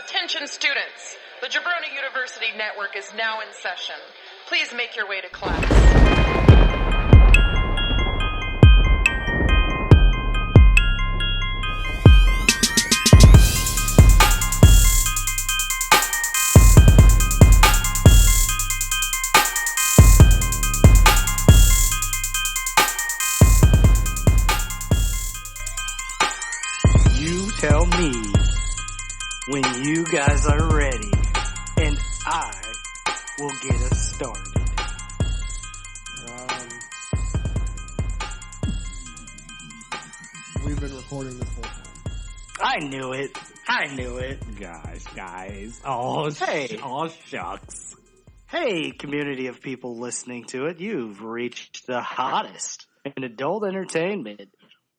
Attention students, the Jabroni University Network is now in session. Please make your way to class. You tell me when you guys are ready, and I will get us started. We've been recording this whole time. I knew it. Guys. Oh, Hey. Shucks. Hey, community of people listening to it, you've reached the hottest in adult entertainment,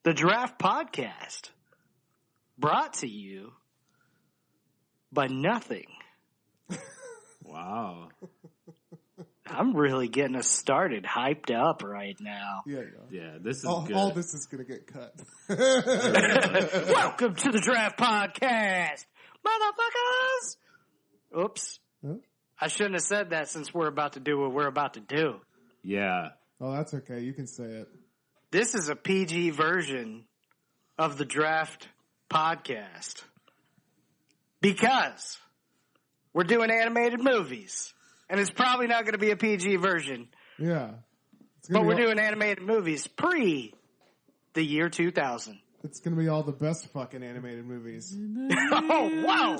the Draft Podcast, brought to you by nothing. Wow. I'm really getting us started, hyped up right now. Yeah. Yeah, this is All, good. all this is going to get cut. Welcome to the Draft Podcast, motherfuckers! Oops. Huh? I shouldn't have said that since we're about to do what we're about to do. Yeah. Oh, that's okay. You can say it. This is a PG version of the Draft Podcast. Because we're doing animated movies. And it's probably not going to be a PG version. Yeah. But we're doing animated movies pre the year 2000. It's going to be all the best fucking animated movies. Oh, wow.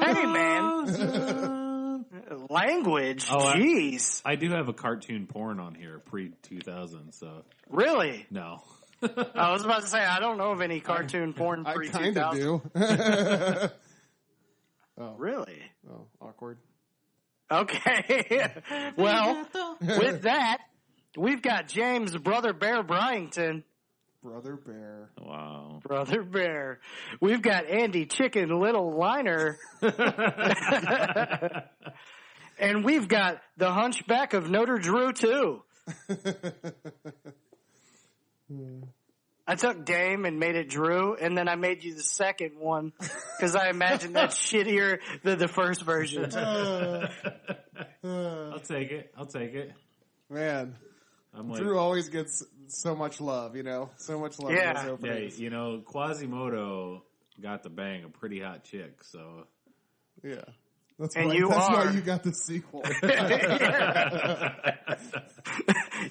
Hey, man. Language. Oh, Jeez. I do have a cartoon porn on here pre-2000, so. Really? No. I was about to say, I don't know of any cartoon porn I pre-2000. kind of do. Oh. Really? Oh, awkward. Okay. Well, with that, we've got James Brother Bear Bryington. Brother Bear. Wow. Brother Bear. We've got Andy Chicken Little Liner. And we've got the Hunchback of Notre Drew, too. I took Dame and made it Drew, and then I made you the second one because I imagined that's shittier than the first version. I'll take it. Man. I'm like, Drew always gets so much love, you know? So much love Yeah. in his yeah, openings. you know, Quasimodo got to bang a pretty hot chick, so. Yeah. That's And why, you that's why are. you got the sequel.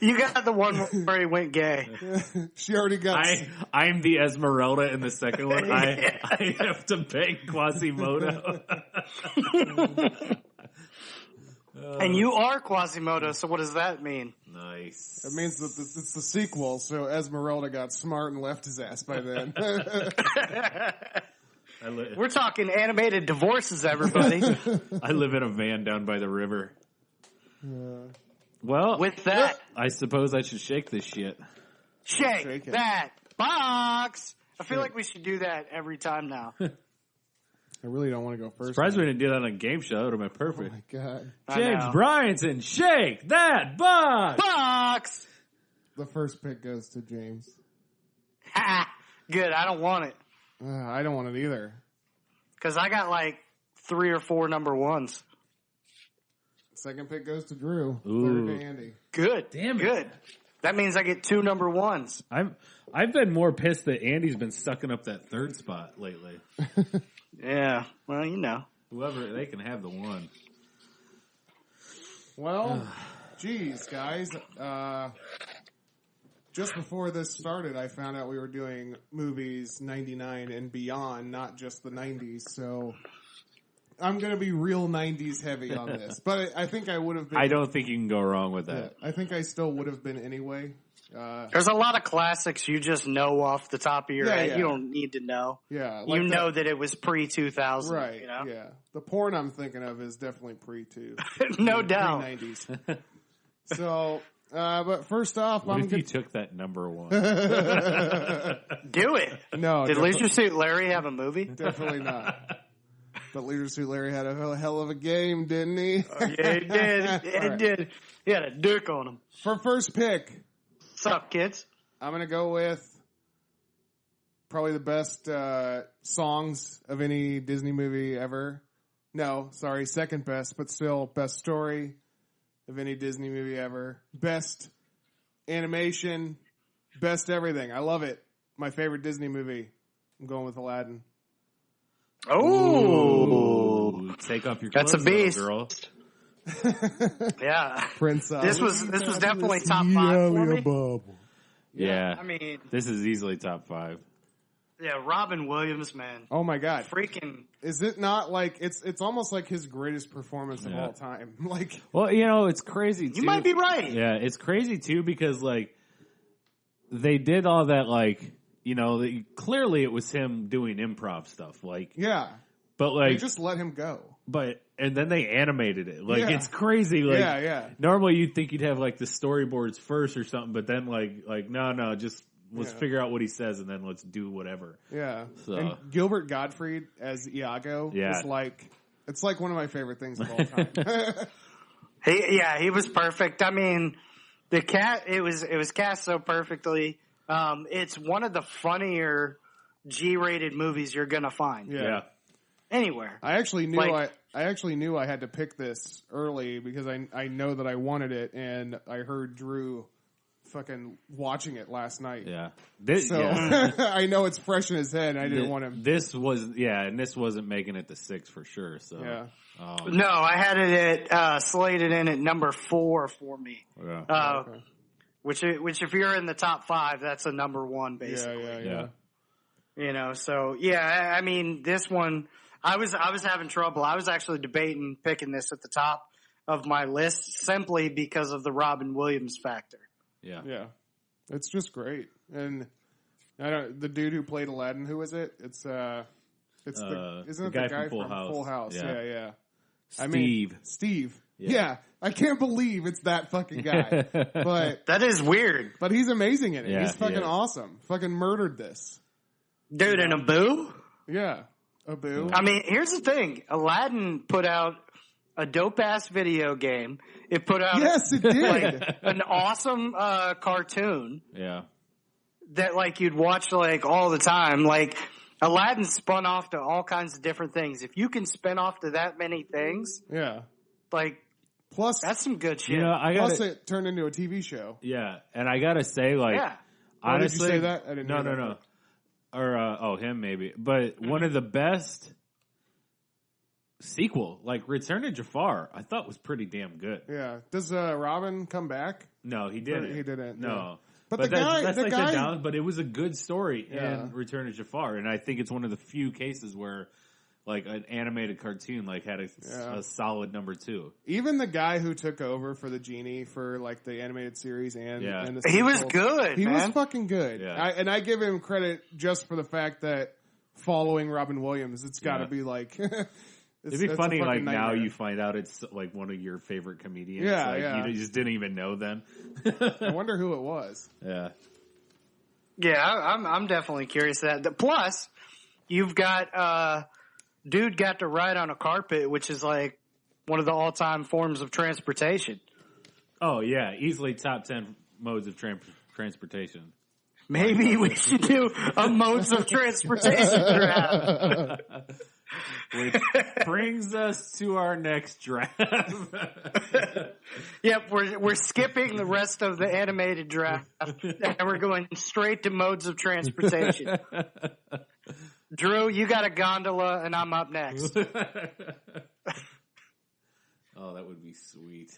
You got the one where he went gay. She already got... I'm the Esmeralda in the second one. I have to bang Quasimodo. And you are Quasimodo, so what does that mean? Nice. It means that it's the sequel, so Esmeralda got smart and left his ass by then. We're talking animated divorces, everybody. I live in a van down by the river. Well, With that, I suppose I should shake this shit. shake Shake it. that box. I feel like we should do that every time now. I really don't want to go first. Surprised we didn't do that on a game show. That would have been Oh perfect. my god. I James know. Bryanson, shake that box! Box! The first pick goes to James. Ha! Good, I don't want it. I don't want it either. Because I got like 3 or 4 number ones. Second pick goes to Drew. Ooh. Third to Andy. Good. Damn it. Good. That means I get 2 number ones. I've been more pissed that Andy's been sucking up that third spot lately. Yeah. Well, you know. Whoever, they can have the one. Well, geez, guys. Just before this started, I found out we were doing movies 99 and beyond, not just the 90s. So I'm going to be real 90s heavy on this. But I think I would have been. I don't think you can go wrong with that. I think I still would have been anyway. There's a lot of classics you just know off the top of your Yeah, head. yeah. You don't need to know. Yeah. You know that it was pre-2000. Right. You know? Yeah. The porn I'm thinking of is definitely pre-2. No doubt. Pre-90s. So, but first off, What I'm if you took that number one? Do it. No, Did defi- Leisure Suit Larry have a movie? definitely not. But Leader Suit Larry had a hell of a game, didn't he? Yeah, he did. Yeah, he All right. did. He had a dick on him. For first pick, What's up, kids? I'm going to go with probably the best songs of any Disney movie ever. No, sorry, second best, but still best story of any Disney movie ever. Best animation, best everything. I love it. My favorite Disney movie. I'm going with Aladdin. Oh, take off your that's clothes, a beast, girl. Yeah, Prince. This was definitely top 5 for me. Yeah. I mean, This is easily top 5. yeah, Robin Williams, man, Oh my God. freaking. Is it not like it's almost like his greatest performance of Yeah. all time? Like, Well, it's crazy too. You might be right. Yeah, it's crazy too because like they did all that clearly it was him doing improv stuff yeah, but they like just let him go. and then they animated it. Like Yeah. it's crazy. Like Yeah. normally you'd think you'd have like the storyboards first or something, but then like no, just let's Yeah. figure out what he says and then let's do whatever. Yeah. So- And Gilbert Gottfried as Iago Yeah. is it's like one of my favorite things of all time. He was perfect. I mean, the cat. It was cast so perfectly. It's one of the funnier G-rated movies you're gonna find Yeah. anywhere. I actually knew Like- I actually knew I had to pick this early because I know that I wanted it, and I heard Drew fucking watching it last night. Yeah. This, So I know it's fresh in his head. And I didn't want him. This wasn't making it to 6 for sure. So Yeah. No, I had it at slated in at number 4 for me. Yeah. Okay. Which if you're in the top 5, that's a number 1 basically. Yeah. So yeah, I mean this one, I was having trouble. I was actually debating picking this at the top of my list simply because of the Robin Williams factor. Yeah. Yeah. It's just great. And the dude who played Aladdin, who is it? Isn't it the guy from Full House? Yeah. Steve. Yeah. I can't believe it's that fucking guy. But That is weird. he's amazing in it. Yeah, He's fucking he is. awesome. Fucking murdered this. Dude, and Abu? Yeah. Abu. I mean, here's the thing. Aladdin put out a dope-ass video game. It put out Yes, it did. an awesome cartoon Yeah. that, like, you'd watch, like, all the time. Like, Aladdin spun off to all kinds of different things. If you can spin off to that many things, Yeah. like, Plus, that's some good shit. plus it turned into a TV show. Yeah, and I gotta say, like, Yeah. honestly, did you say that? I didn't No, hear no, that. no. Or him maybe, but one of the best sequel, like Return to Jafar, I thought was pretty damn good. Yeah. Does Robin come back? No, he didn't. He didn't, No. yeah. But the guy- that's the like guy- the down, but it was a good story Yeah. in Return to Jafar, and I think it's one of the few cases where, like, an animated cartoon like had a solid number 2. Even the guy who took over for the genie for like the animated series and the He was sequels, good, He man. was fucking good. Yeah. I give him credit just for the fact that following Robin Williams, it's got to Yeah. be like. It'd be funny, a like, fucking now nightmare. you find out it's, like, one of your favorite comedians. Yeah, like, yeah. You just didn't even know then. I wonder who it was. Yeah. Yeah, I'm definitely curious of that. Plus, you've got dude got to ride on a carpet, which is like one of the all-time forms of transportation. Oh, yeah. Easily top 10 modes of transportation. Maybe we should do a modes of transportation draft. Which brings us to our next draft. Yep, we're skipping the rest of the animated draft, and we're going straight to modes of transportation. Drew, you got a gondola, and I'm up next. Oh, that would be sweet.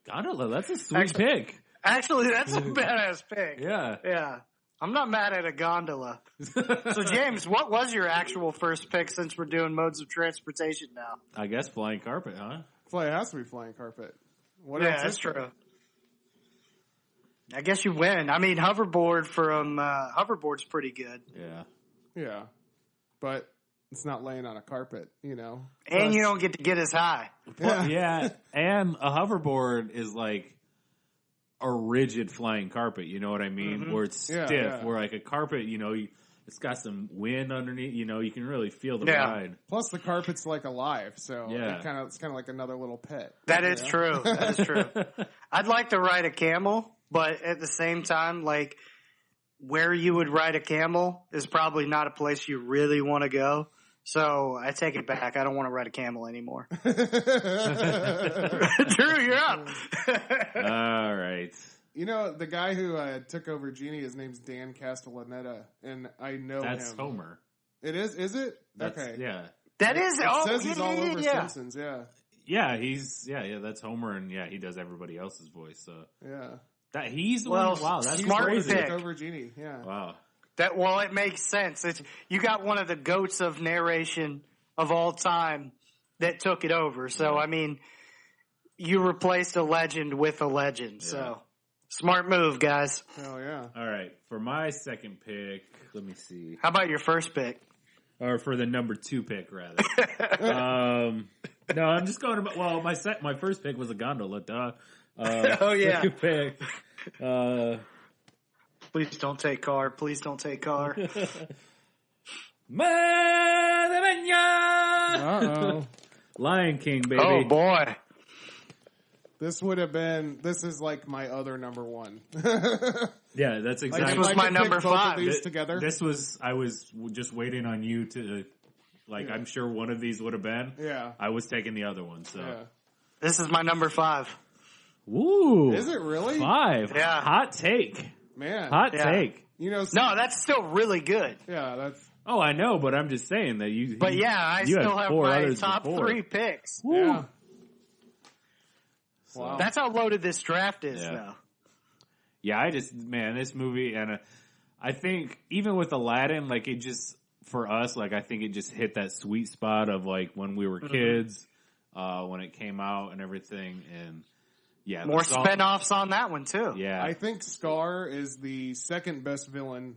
Gondola, that's a sweet pick. Actually, that's a badass pick. Yeah. Yeah. I'm not mad at a gondola. So, James, what was your actual first pick since we're doing modes of transportation now? I guess flying carpet, huh? It has to be flying carpet. What Yeah, else that's is there? true. I guess you win. I mean, hoverboard's pretty good. Yeah. Yeah, but it's not laying on a carpet, you know. And Plus- you don't get to get as high. Yeah. And a hoverboard is like a rigid flying carpet, you know what I mean? Where it's Yeah, stiff, yeah. where like a carpet, it's got some wind underneath, you can really feel the Yeah. ride. Plus, the carpet's like alive, so Yeah. it's kind of like another little pet. That you is know? true. That is true. I'd like to ride a camel, but at the same time, like, where you would ride a camel is probably not a place you really want to go. So I take it back. I don't want to ride a camel anymore. Drew, you're up. All right. You know, the guy who took over Genie, his name's Dan Castellaneta, and I know That's him. Homer. It is? Is it? Okay. Yeah. That is. It Oh, says he's all over yeah. Simpsons, yeah. Yeah, that's Homer, and yeah, he does everybody else's voice. So Yeah. he's the Well, one. Wow, that's smart crazy. pick. Took over Genie, yeah. Wow. It makes sense. You got one of the goats of narration of all time that took it over. So, I mean, you replaced a legend with a legend. Yeah. So, smart move, guys. Oh, yeah. All right, for my second pick, let me see. How about your first pick? Or for the number 2 pick, rather. No, I'm just going about. Well, my first pick was a gondola. Duh. Oh, yeah. Second pick. Please don't take car. Please don't take car. Uh-oh. Lion King, baby. Oh, boy. This is like my other number one. Yeah, that's exactly. This was I my could number pick both of 5. these together. I was just waiting on you to, I'm sure one of these would have been. Yeah. I was taking the other one, so. Yeah. This is my number 5. Woo. Is it really? 5. Yeah. Hot take. Man. Hot Yeah. take. You know, No, that's still really good. yeah, that's... Oh, I know, but I'm just saying that you. But yeah, I you had still have 4 my others top before. 3 picks. Woo. Yeah. Wow. That's how loaded this draft is, Yeah. though. Yeah, this movie, and I think even with Aladdin, it just, for us, I think it just hit that sweet spot of, when we were kids, when it came out and everything, and yeah. More spinoffs on that one, too. Yeah. I think Scar is the second best villain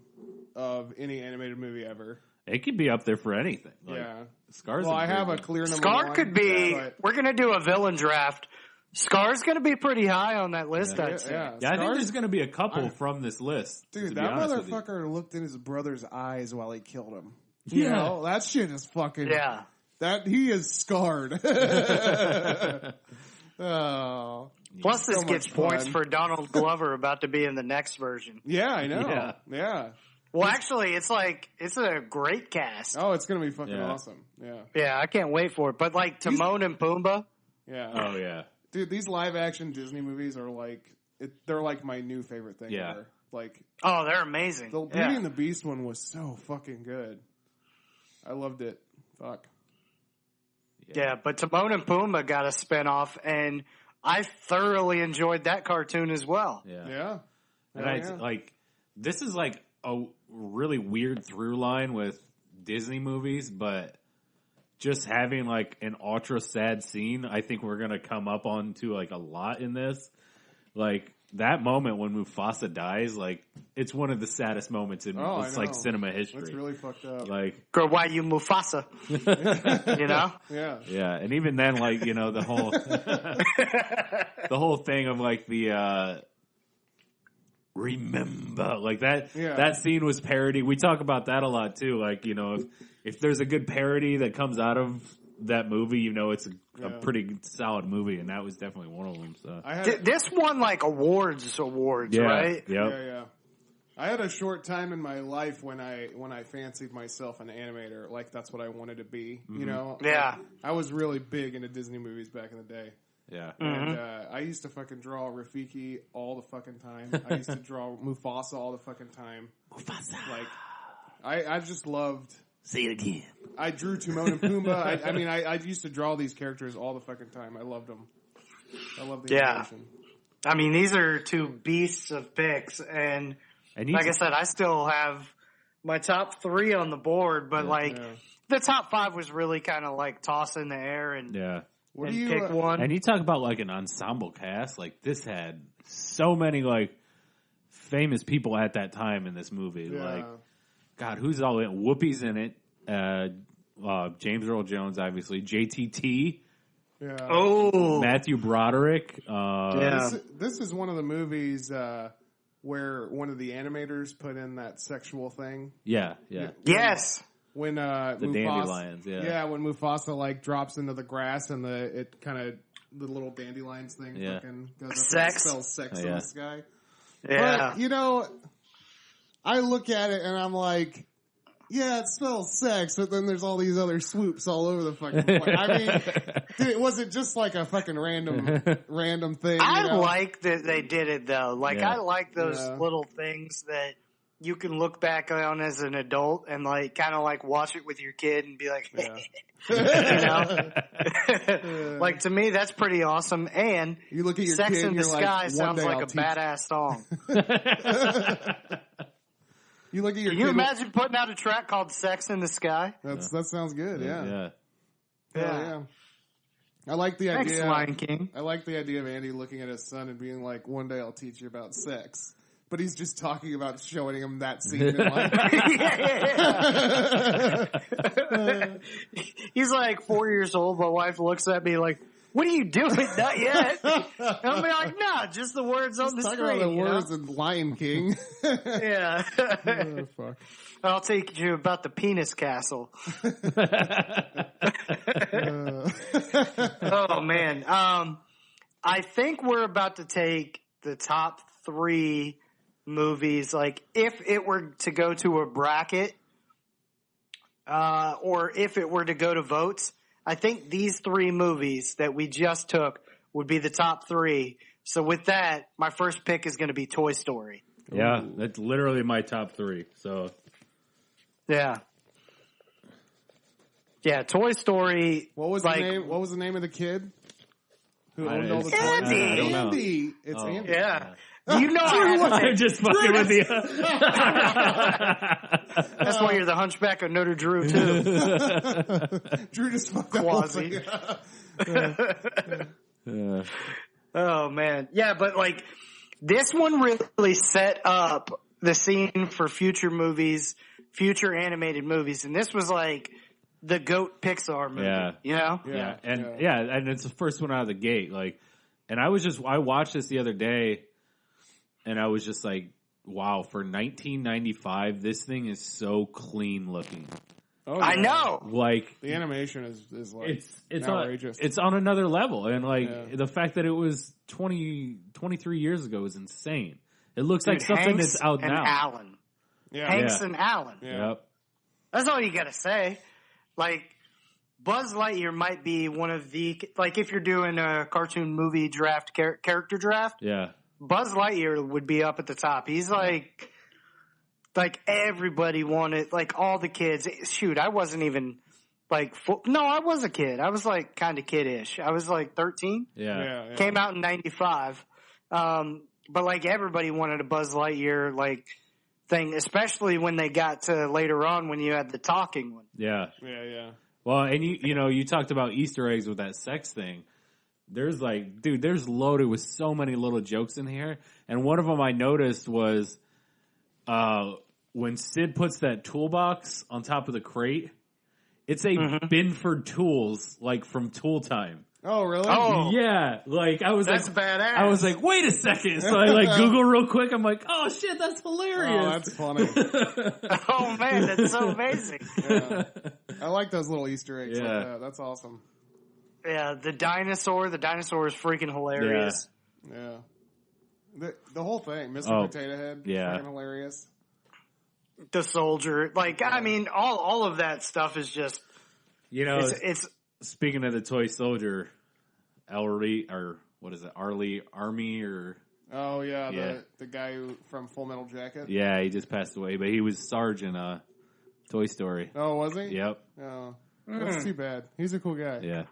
of any animated movie ever. It could be up there for anything. Yeah. Scar's Well, I have a one. clear number Scar one. could be. but- We're going to do a villain draft. Scar's going to be pretty high on that list, I'd say. yeah. Yeah, I think Scar's- there's going to be a couple from this list. to Dude, be that honest with you. motherfucker looked in his brother's eyes while he killed him. Yeah. You know, that shit is fucking... Yeah. That, he is scarred. Oh. Plus, this So gets much points fun. for Donald Glover about to be in the next version. Yeah, I know. Yeah. Yeah. Well, actually, it's a great cast. Oh, it's gonna be fucking Yeah. awesome. Yeah. Yeah, I can't wait for it. But Timon and Pumbaa, Yeah. Oh, yeah. Dude, these live action Disney movies are they're like my new favorite thing Yeah. ever. Like, oh, they're amazing. the Beauty Yeah. and the Beast one was so fucking good. I loved it. Fuck. Yeah, but Timon and Pumbaa got a spinoff, and I thoroughly enjoyed that cartoon as well. Yeah. Yeah. And Yeah. this is a really weird through line with Disney movies, but just having an ultra sad scene, I think we're gonna come up onto a lot in this. That moment when Mufasa dies, it's one of the saddest moments in I know. cinema history. That's really fucked up. Girl, why you Mufasa? You know? Yeah. Yeah, and even then, the whole the whole thing of the remember that Yeah. that scene was parody. We talk about that a lot too. If there's a good parody that comes out of that movie, it's a pretty solid movie, and that was definitely one of them. So I had This won awards, yeah, right? Yep. yeah. I had a short time in my life when I fancied myself an animator. That's what I wanted to be. You know? Yeah. I was really big into Disney movies back in the day. Yeah. And I used to fucking draw Rafiki all the fucking time. I used to draw Mufasa all the fucking time. Mufasa. I just loved... Say it again. I drew Timon and Pumbaa. I used to draw these characters all the fucking time. I loved them. I love the Yeah. animation. These are 2 beasts of picks, and And like I said, I still have my top 3 on the board, but Yeah. the top 5 was really kind of toss in the air and, yeah. What and do you pick one. And you talk about an ensemble cast. This had so many famous people at that time in this movie. Yeah. God, who's all in? Whoopi's in it. James Earl Jones, obviously. JTT. Yeah. Oh, Matthew Broderick. yeah. This is one of the movies where one of the animators put in that sexual thing. Yeah. Yes. When The dandelions, yeah. Yeah, when Mufasa drops into the grass and the little dandelions thing fucking goes up Sex. and spells sex Oh, in yeah. the sky. Yeah. But, I look at it and I'm like, yeah, it smells sex, but then there's all these other swoops all over the fucking place. I mean, dude, was it just like a fucking random thing? I like that they did it though. Like Yeah. I like those little things that you can look back on as an adult and like kind of like watch it with your kid and be like, you know, like to me that's pretty awesome. And You look at your Sex kid in and the you're Sky like, sounds one day like I'll a teach- badass song. You look at your Can you kid. imagine putting out a track called Sex in the Sky? That sounds good. Yeah. Yeah. Yeah. I like the Thanks, idea. Lion King. I like the idea of Andy looking at his son and being like, "One day I'll teach you about sex," but he's just talking about showing him that scene in life. He's like 4 years old. My wife looks at me like, "What are you doing? Not yet." And I'm like, "Nah, just the words on the Talk screen." about the you know? words in Lion King. Yeah. Oh, fuck. I'll take you about the penis castle. Oh man. I think we're about to take the top 3 movies. Like if it were to go to a bracket, or if it were to go to votes, I think these 3 movies that we just took would be the top 3. So with that, my first pick is going to be Toy Story. Yeah, that's literally my top 3. So Yeah. Yeah, Toy Story. What was like, the name? What was the name of the kid who I- owned all the it's- toys? Andy. I don't know. Andy. It's Oh. Andy. Yeah. You know I had to I'm just fucking with you. That's why you're the Hunchback of Notre Drew too. Drew just fucked that whole Quasi. thing. Oh man, yeah, but like this one really set up the scene for future movies, future animated movies, and this was like the GOAT Pixar movie. Yeah. You know? Yeah, and it's the first one out of the gate. Like, and I watched this the other day, and I was just like, wow, for 1995, this thing is so clean looking. Oh, I yeah. know. Like, The animation is like it's outrageous. it's on another level, and like Yeah. the fact that it was 23 years ago is insane. It looks like Dude, something Hanks that's out and now. Alan. yeah. Hanks Yeah. and Alan. Yeah. Yep. That's all you gotta say. Like, Buzz Lightyear might be one of the, like if you're doing a cartoon movie draft, character draft, Yeah. Buzz Lightyear would be up at the top. He's like everybody wanted, like all the kids. Shoot, I wasn't even like, no, I was a kid. I was like kind of kiddish. I was like 13. Yeah. Yeah. Came out in 95. But like everybody wanted a Buzz Lightyear like thing, especially when they got to later on when you had the talking one. Yeah. Yeah. Well, and you talked about Easter eggs with that sex thing. There's like, dude, there's loaded with so many little jokes in here. And one of them I noticed was, when Sid puts that toolbox on top of the crate, it's a Binford Tools, like from Tool Time. Oh, really? Oh. Yeah, like I was That's like, badass. I was like, wait a second. So I like Google real quick. I'm like, oh shit, that's Oh, hilarious. that's funny. Oh man, that's so amazing. Yeah. I like those little Easter eggs Yeah. like that. That's awesome. Yeah, the dinosaur is freaking hilarious. Yeah. The whole thing, Mr. Oh, Potato Head, yeah. fucking hilarious. The soldier, like I mean, all of that stuff is just it's Speaking of the toy soldier, Arlie Army or Oh yeah, Yeah. the guy who from Full Metal Jacket. yeah, he just passed away, but he was Sarge in Toy Story. Oh, was he? Yep. Oh, that's too bad. He's a cool guy. Yeah.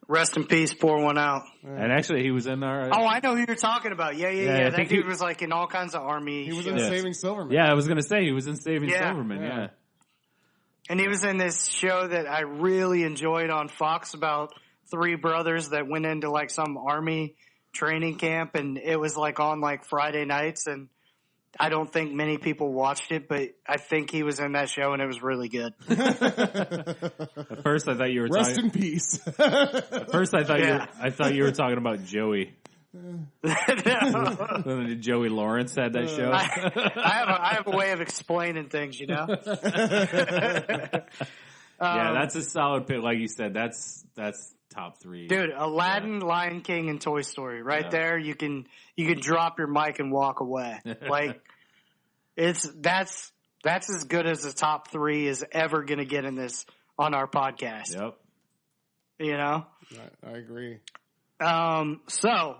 rest in peace, pour one out. And actually, he was in our. Oh, I know who you're talking about. Yeah. Yeah, I That think dude he- was like in all kinds of army. He was shit. in Yes. Saving Silverman. Yeah, I was gonna say he was in Saving Yeah. Silverman. Yeah. Yeah. And he was in this show that I really enjoyed on Fox about 3 brothers that went into like some army training camp, and it was like on like Friday nights, and I don't think many people watched it, but I think he was in that show and it was really good. At first, I thought you were Rest talking. in peace. At first, I thought Yeah. I thought you were talking about Joey. Joey Lawrence had that show. I have a way of explaining things, you know? Yeah, that's a solid pick. Like you said, that's top 3. Dude, Aladdin, Lion King, and Toy Story. Right Yeah. there, you can drop your mic and walk away. Like, that's as good as the top 3 is ever going to get in this on our podcast. Yep. You know? I agree. So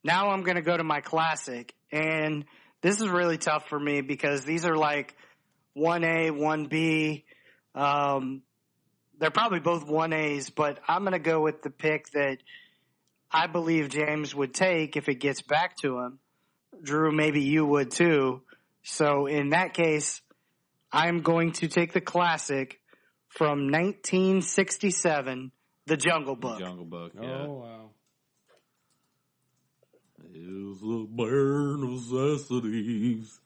now I'm going to go to my classic, and this is really tough for me because these are like 1A, 1B. They're probably both 1As, but I'm going to go with the pick that I believe James would take if it gets back to him. Drew, maybe you would too. So in that case, I'm going to take the classic from 1967, The Jungle Book. The Jungle Book, yeah. Oh, wow. Is the bare necessities.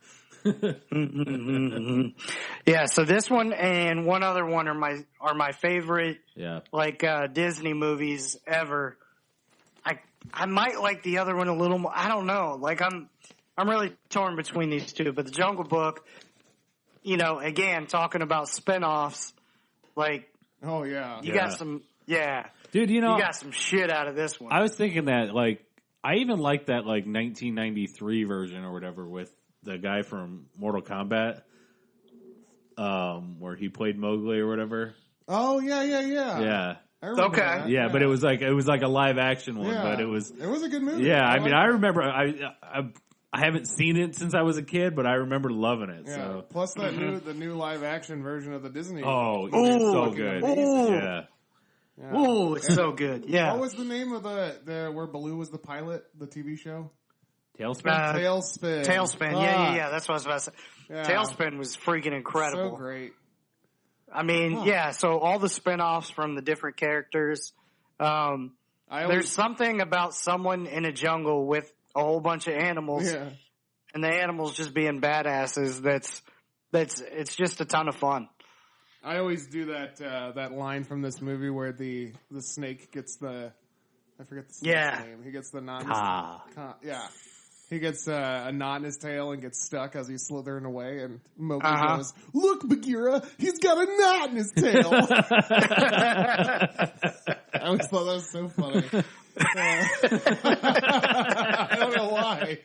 Yeah, so this one and one other one are my favorite Disney movies ever. I might like the other one a little more. I don't know. Like I'm really torn between these two, but The Jungle Book, you know, again talking about spinoffs, like oh yeah, you got some dude. You know, you got some shit out of this one. I was thinking that I even like that 1993 version or whatever with the guy from Mortal Kombat, where he played Mowgli or whatever. Oh yeah. Yeah. I remember Okay. that. Yeah, but it was like a live action one, but it was a good movie. Yeah, I mean, liked I remember I haven't seen it since I was a kid, but I remember loving it. Yeah. So Plus the new live action version of the Disney. oh, it's so good. Yeah. Ooh, it's so good. Yeah. What was the name of the where Baloo was the pilot, the TV show? Tailspin. Tailspin. Yeah. That's what I was about to say. Yeah. Tailspin was freaking incredible. So great. I mean, yeah, so all the spinoffs from the different characters. There's something about someone in a jungle with a whole bunch of animals and the animals just being badasses it's just a ton of fun. I always do that line from this movie where the snake gets I forget the snake's name. He gets the knot. He gets a knot in his tail and gets stuck as he's slithering away, and Mowgli goes, "Look, Bagheera, he's got a knot in his tail." I always thought that was so funny. I don't know why.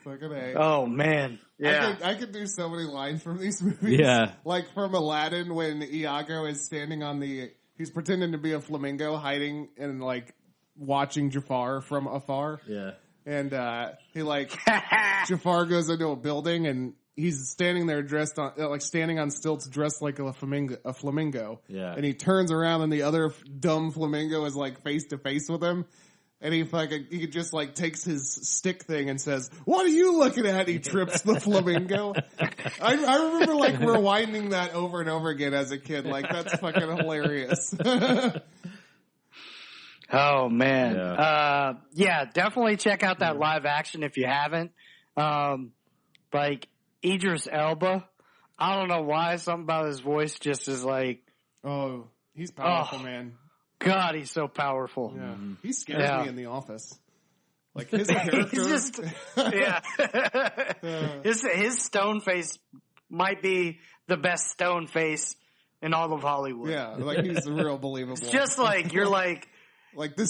Fucking A. Oh man, yeah. I could do so many lines from these movies. Yeah, like from Aladdin when Iago is standing on he's pretending to be a flamingo, hiding and watching Jafar from afar. Yeah. And he Jafar goes into a building and he's standing there dressed on standing on stilts dressed like a flamingo. Yeah. And he turns around and the other dumb flamingo is face to face with him. And he just takes his stick thing and says, "What are you looking at?" He trips the flamingo. I remember rewinding that over and over again as a kid. That's fucking hilarious. Oh man. Yeah, definitely check out that live action if you haven't. Idris Elba, I don't know why, something about his voice just is oh, he's powerful, man. God, he's so powerful. Yeah. He scares me in The Office. His character. His stone face might be the best stone face in all of Hollywood. Yeah, he's real believable. It's just this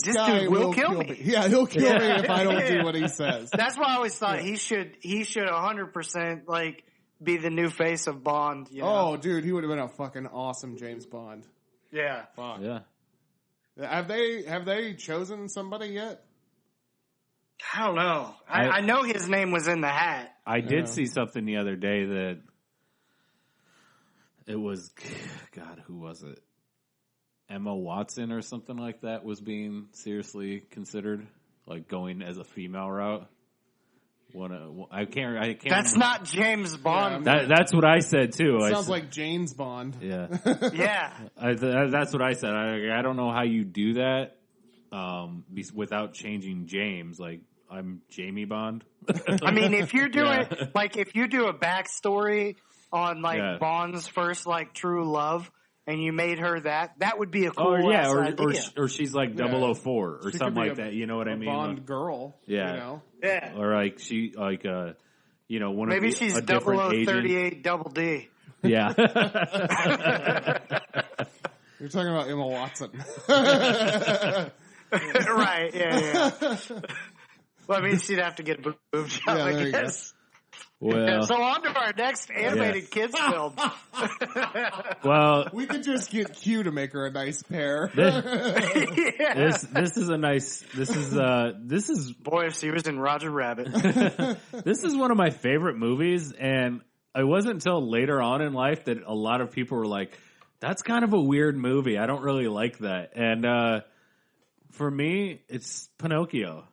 guy dude will kill me. Yeah, he'll kill me if I don't do what he says. That's why I always thought he should 100% be the new face of Bond. You know? Oh, dude, he would have been a fucking awesome James Bond. Yeah. Fuck. Yeah. Have they chosen somebody yet? I don't know. I know his name was in the hat. I did see something the other day that it was, God, who was it? Emma Watson or something like that was being seriously considered, going as a female route. I can't. That's not James Bond. That's what I said too. It sounds like James Bond. Yeah. Yeah. That's what I said. I don't know how you do that without changing James. I'm Jamie Bond. I mean, if you're doing if you do a backstory on Bond's first true love, and you made her that would be a cool idea. Or she's 004 or something like that. You know what I mean? Bond girl. Yeah. You know? Yeah. Or she one maybe of she's a different agent. 0038 double D. Yeah. You're talking about Emma Watson. Right. Yeah. Well, I mean, she'd have to get a boob job, Yeah, there I you go. guess. Well, So on to our next animated kids film. well, We could just get Q to make her a nice pair. Yeah. this is a nice. This is Boy, if she was in Roger Rabbit. this is one of my favorite movies, and it wasn't until later on in life that a lot of people were like, "That's kind of a weird movie. I don't really like that." And for me, it's Pinocchio.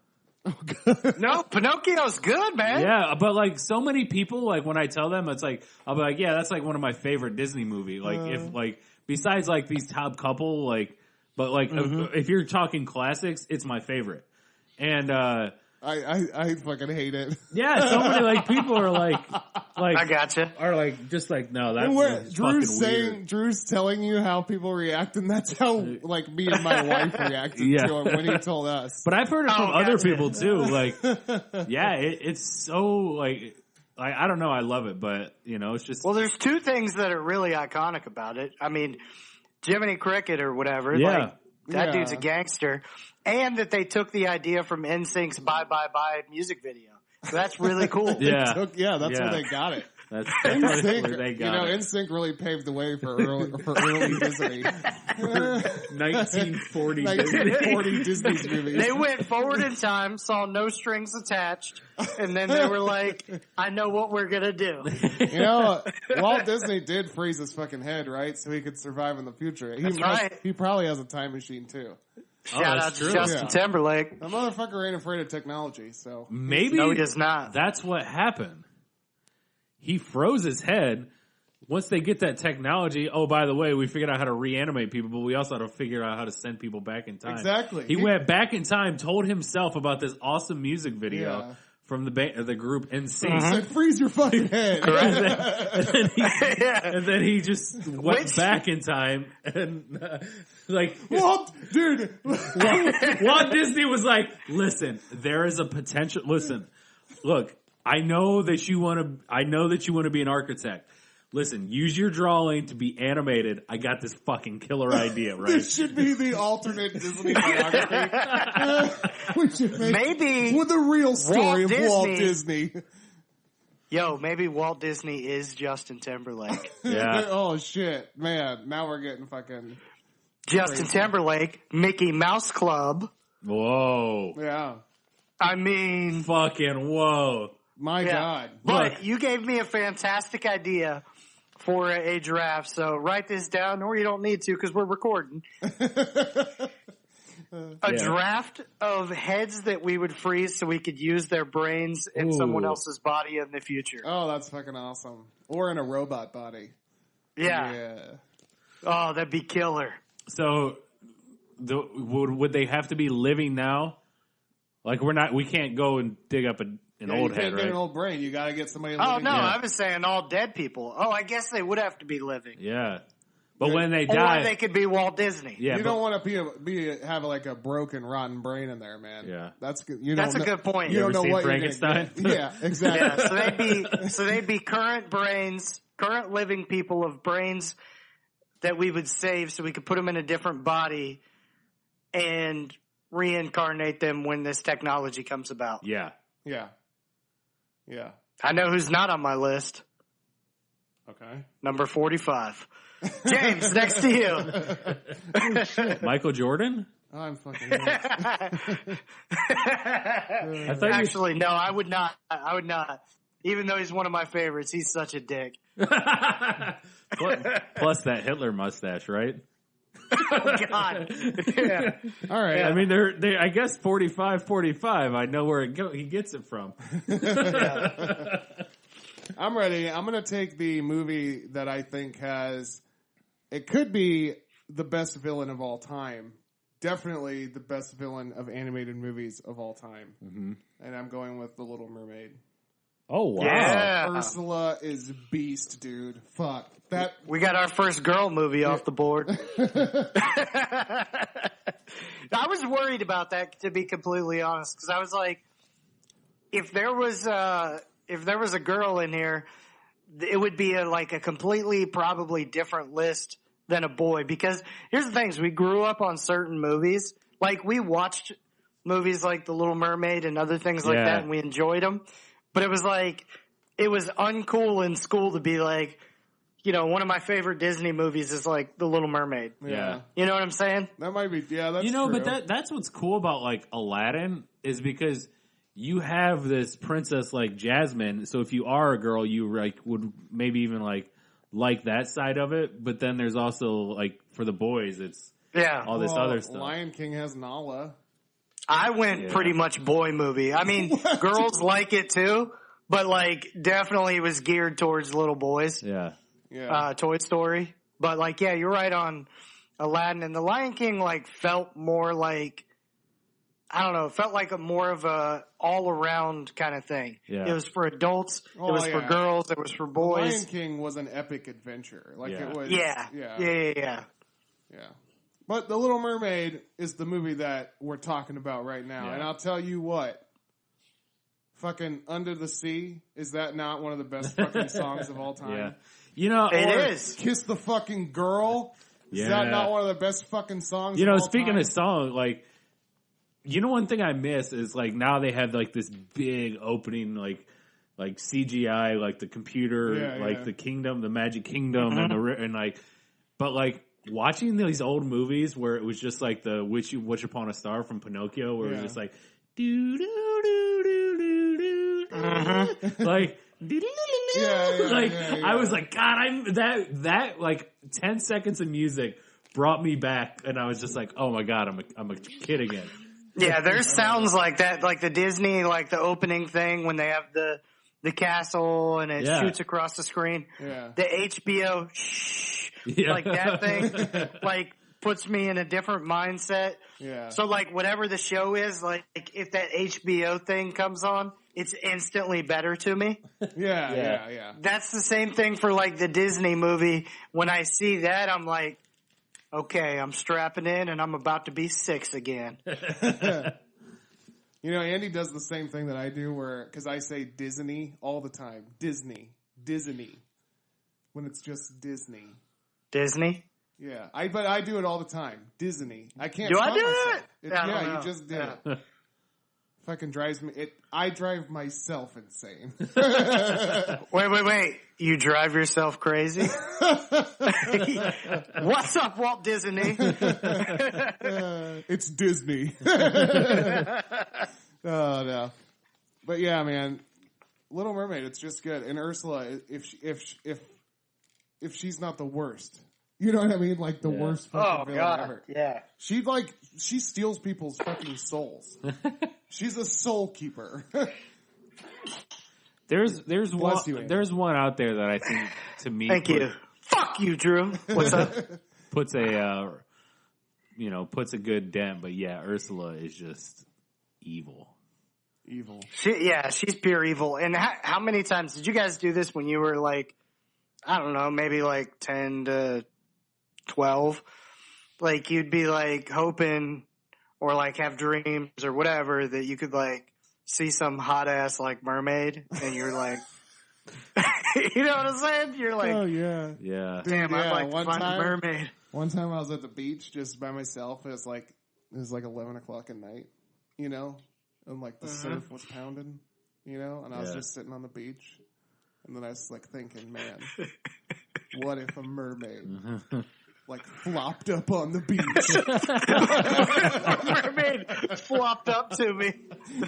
No, Pinocchio's good, man. Yeah, but like so many people, like when I tell them, it's like I'll be like, "Yeah, that's like one of my favorite Disney movie." Like if like besides like these top couple, like but like if you're talking classics, it's my favorite. And I fucking hate it. yeah, so many like people are like I gotcha. are like just like no, that's fucking Drew's saying, weird. Drew's telling you how people react, and that's how like me and my wife reacted Yeah. to him when he told us. But I've heard it from other gotcha. people too. Like, yeah, it's so like I don't know, I love it, but you know, it's just Well, there's two things that are really iconic about it. I mean, Jiminy Cricket or whatever. Yeah. Like, that Yeah. dude's a gangster. And that they took the idea from NSYNC's Bye Bye Bye music video. So that's really cool. yeah, That's Yeah. where they got it. that's NSYNC, where they you got know, it. NSYNC really paved the way for early Disney. 1940. 1940 Disney's movies. They went forward in time, saw no strings attached, and then they were like, I know what we're going to do. You know, Walt Disney did freeze his fucking head, right? So he could survive in the future. That's right. He probably has a time machine too. Shout out that's to true. Justin Yeah. Timberlake. The motherfucker ain't afraid of technology, so. Maybe No, he does not. that's what happened. He froze his head. Once they get that technology, oh, by the way, we figured out how to reanimate people, but we also had to figure out how to send people back in time. Exactly. He went back in time, told himself about this awesome music video Yeah. from the group NSYNC. He said, freeze your fucking head. And then he just went back in time and like Walt, dude. Walt Disney was like, listen, there is a potential. Listen, look, I know that you want to be an architect. Listen, use your drawing to be animated. I got this fucking killer idea, right? This should be the alternate Disney biography. We should make Maybe with the real story Walt of Walt Disney- Disney. Yo, maybe Walt Disney is Justin Timberlake. Yeah. Oh shit, man! Now we're getting fucking Justin Timberlake, Mickey Mouse Club. Whoa. yeah. I mean, Fucking whoa. My yeah. God. But Look. you gave me a fantastic idea for a draft, so write this down, or you don't need to because we're recording. A Yeah. draft of heads that we would freeze so we could use their brains in someone Ooh. else's body in the future. Oh, that's fucking awesome. Or in a robot body. Yeah. Yeah. Oh, that'd be killer. So, would they have to be living now? Like we can't go and dig up an old you head, can't get right? an old brain. You got to get somebody. Oh, living. no, Yeah. I was saying all dead people. Oh, I guess they would have to be living. Yeah. But when they Or die, they could be Walt Disney. yeah, You but- don't want to have like a broken, rotten brain in there, man. Yeah. That's good. That's a good point. You You don't ever know seen what Frankenstein? you're gonna get. Yeah, exactly. Yeah, so they'd be current brains, current living people of brains that we would save so we could put them in a different body and reincarnate them when this technology comes about. yeah. Yeah. Yeah. I know who's not on my list. Okay. Number 45. James, next to you. Michael Jordan? Oh, I'm fucking. I thought Actually, no, I would not. I would not. Even though he's one of my favorites, he's such a dick. plus that Hitler mustache, right? Oh, God. Yeah. All right. I mean, they. I guess 45. I know where he gets it from. I'm ready. I'm going to take the movie that I think it could be the best villain of all time. Definitely the best villain of animated movies of all time. Mm-hmm. And I'm going with The Little Mermaid. Oh wow! Yeah. Ursula is beast, dude. Fuck. That. We got our first girl movie off the board. I was worried about that, to be completely honest, because I was like, if there was a girl in here, it would be a completely probably different list than a boy. Because here's the thing: is we grew up on certain movies. Like we watched movies like The Little Mermaid and other things like Yeah. that, and we enjoyed them. But it was like, it was uncool in school to be like, you know, one of my favorite Disney movies is like The Little Mermaid. Yeah. You know what I'm saying? That might be, that's You know, true. but that's what's cool about like Aladdin is because you have this princess like Jasmine. So if you are a girl, you like would maybe even like that side of it. But then there's also like for the boys, it's all this other stuff. Lion King has Nala. I went pretty much boy movie. I mean, girls like it too, but like definitely was geared towards little boys. Yeah. Yeah. Toy Story. But like, yeah, you're right on Aladdin, and the Lion King like felt more like, I don't know, it felt like more of a all around kind of thing. Yeah. It was for adults, it was for girls, it was for The boys. Lion King was an epic adventure. Like it was. Yeah. But The Little Mermaid is the movie that we're talking about right now. Yeah. And I'll tell you what. Fucking Under the Sea, is that not one of the best fucking songs of all time? Yeah. You know, It is. Kiss the Fucking Girl, is that not one of the best fucking songs You know, of all speaking time? of song, like, you know, one thing I miss is like now they have like this big opening, like CGI, like the computer, the kingdom, the Magic Kingdom, and like, but like watching these old movies where it was just like the Wish Upon a Star from Pinocchio, where it was just like do do do do do do, like. I was like, God, that like 10 seconds of music brought me back, and I was just like, oh my God, I'm a kid again. Yeah, there's sounds like that, like the Disney, like the opening thing when they have the castle and it shoots across the screen. Yeah. The HBO, like that thing, like puts me in a different mindset. Yeah. So like whatever the show is, like if that HBO thing comes on, it's instantly better to me. Yeah. That's the same thing for like the Disney movie. When I see that, I'm like, okay, I'm strapping in and I'm about to be 6 again. You know, Andy does the same thing that I do because I say Disney all the time. Disney. When it's just Disney. Disney? Yeah. But I do it all the time. Disney. I can't Do I stop do myself. it? I don't know. You just did it. Fucking drives me. I drive myself insane. Wait. You drive yourself crazy? What's up, Walt Disney? It's Disney. Oh, no. But yeah, man. Little Mermaid, it's just good. And Ursula, if she's not the worst. You know what I mean? Like the worst fucking villain ever. Yeah. She steals people's fucking souls. She's a soul keeper. There's Bless you, one Andy. there's one out there that I think to me Thank you. Fuck you, Drew. What's up? puts a good dent, but yeah, Ursula is just evil. Evil. She's pure evil. And how many times did you guys do this when you were like, I don't know, maybe like 10 to 12? Like you'd be like hoping or like have dreams or whatever that you could like see some hot ass like mermaid and you're like, you know what I'm saying? You're like, Oh, yeah. Yeah. damn, I'd like to one find time- a mermaid. One time I was at the beach just by myself. It was like 11 o'clock at night, you know? And like the surf was pounding, you know? And I was just sitting on the beach. And then I was like thinking, man, what if a mermaid like flopped up on the beach Mermaid flopped up to me.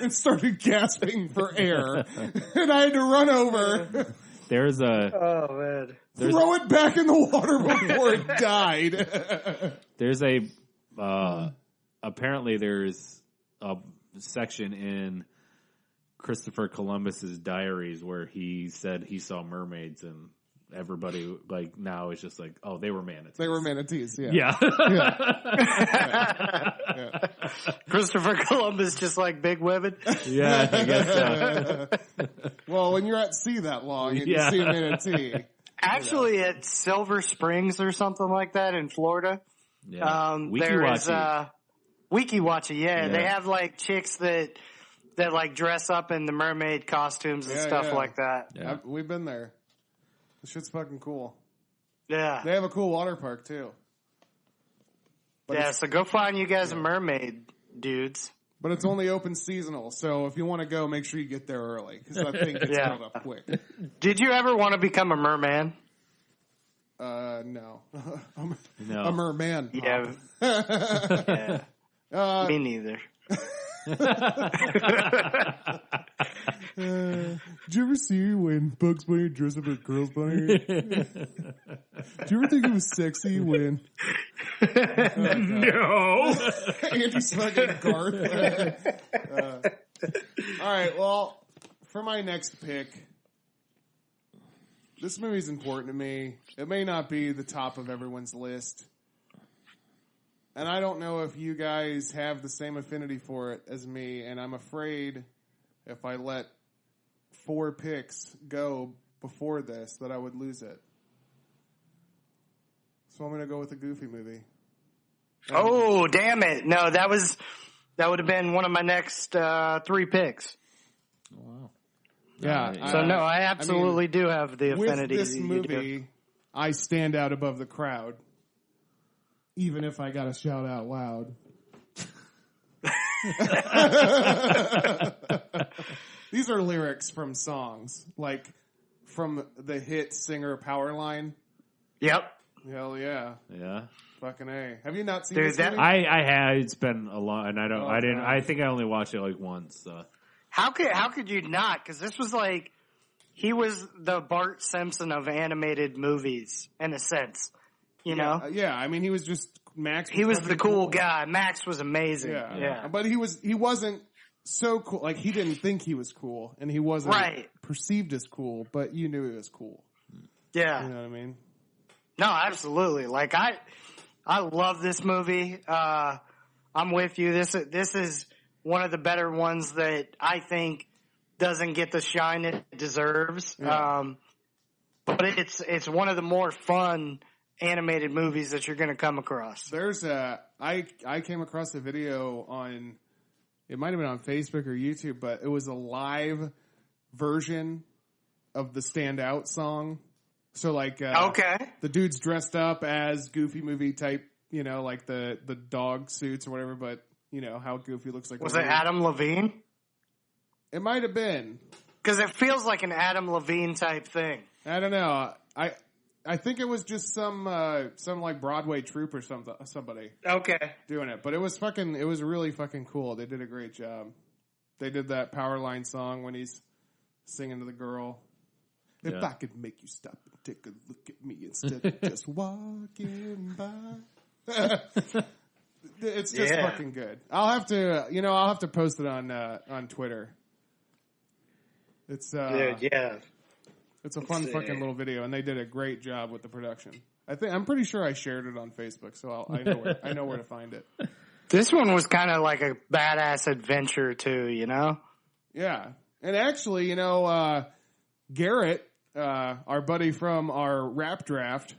and started gasping for air, and I had to run over, There's a Oh man. throw it back in the water before it died. there's a apparently there's a section in Christopher Columbus's diaries where he said he saw mermaids, and everybody like now is just like, oh, they were manatees. They were manatees, yeah. Yeah. Christopher Columbus just like big women. Yeah, I guess so. Well, when you're at sea that long and Yeah. you see a manatee, Actually, at Silver Springs or something like that in Florida, Yeah. there's Wikiwachi. Wikiwachi. Yeah. They have like chicks that like dress up in the mermaid costumes and Yeah, stuff yeah. like that. Yeah. we've been there. The shit's fucking cool. Yeah, They have a cool water park too. But yeah. it's, So go find you guys a mermaid, dudes. But it's only open seasonal, so if you want to go, make sure you get there early, because I think it's Yeah. filled up quick. Did you ever want to become a merman? No. No. A merman. Yeah. Yeah. Me neither. Did you ever see when Bugs Bunny dressed up as Girls Bunny? Did you ever think it was sexy when... No. Andy's fucking Garth. Alright, well, for my next pick, this movie's important to me. It may not be the top of everyone's list. And I don't know if you guys have the same affinity for it as me, and I'm afraid if I let 4 picks go before this that I would lose it. So I'm going to go with a Goofy movie. Oh, damn it. No, that would have been one of my next 3 picks. Wow. Yeah. So no, I absolutely do have the affinity. With this that you movie, do. I stand out above the crowd, even if I got to shout out loud. These are lyrics from songs, like from the hit singer Powerline. Yep. Hell yeah. Yeah. Fucking A. Have you not seen Dude, this that- movie? I had. It's been a long, and I didn't. God. I think I only watched it like once. So. How could you not? Because this was like, he was the Bart Simpson of animated movies, in a sense. You know? Yeah, I mean, he was just Max. He was the fucking cool guy. Max was amazing. Yeah. But he wasn't so cool. Like, he didn't think he was cool, and he wasn't Right. perceived as cool, but you knew he was cool. Yeah. You know what I mean? No, absolutely. Like, I love this movie. I'm with you. This is one of the better ones that I think doesn't get the shine it deserves. Yeah. But it's one of the more fun animated movies that you're going to come across. There's I came across a video on, it might have been on Facebook or YouTube, but it was a live version of the Stand Out song. So like, Okay. the dude's dressed up as Goofy movie type, you know, like the dog suits or whatever, but you know how Goofy looks like. Was it Adam Levine? It might have been. Because it feels like an Adam Levine type thing. I don't know. I think it was just some like Broadway troupe or somebody Okay. doing it, but it was really fucking cool. They did a great job. They did that Powerline song when he's singing to the girl. If Yeah. I could make you stop and take a look at me instead of just walking by. It's just Yeah. fucking good. I'll have to post it on Twitter. It's Dude, yeah. it's a fun It's, fucking little video, and they did a great job with the production. I'm pretty sure I shared it on Facebook, so I know where to find it. This one was kind of like a badass adventure too, you know? Yeah, and actually, Garrett, our buddy from our rap draft,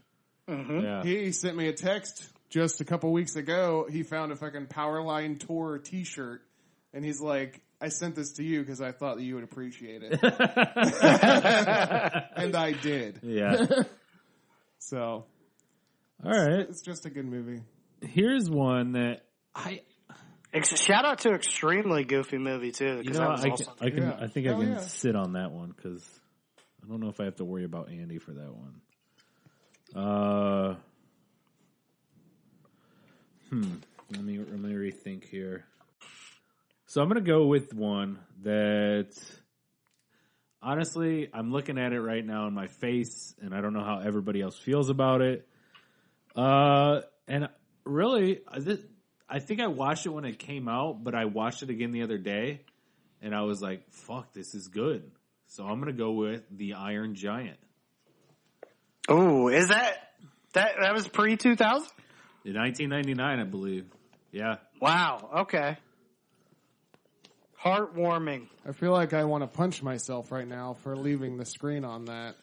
Yeah. he sent me a text just a couple weeks ago. He found a fucking Powerline Tour T-shirt, and he's like, I sent this to you because I thought that you would appreciate it. And I did. Yeah. So, All right. it's just a good movie. Here's one that Shout out to Extremely Goofy movie too. you 'Cause know that was I awesome. can Yeah. I think I Hell can yeah. sit on that one because I don't know if I have to worry about Andy for that one. Let me rethink here. So I'm gonna go with one that honestly I'm looking at it right now in my face, and I don't know how everybody else feels about it. And really, I think I watched it when it came out, but I watched it again the other day, and I was like, "Fuck, this is good." So I'm gonna go with The Iron Giant. Oh, is that was pre-2000? In 1999, I believe. Yeah. Wow. Okay. Heartwarming. I feel like I want to punch myself right now for leaving the screen on that.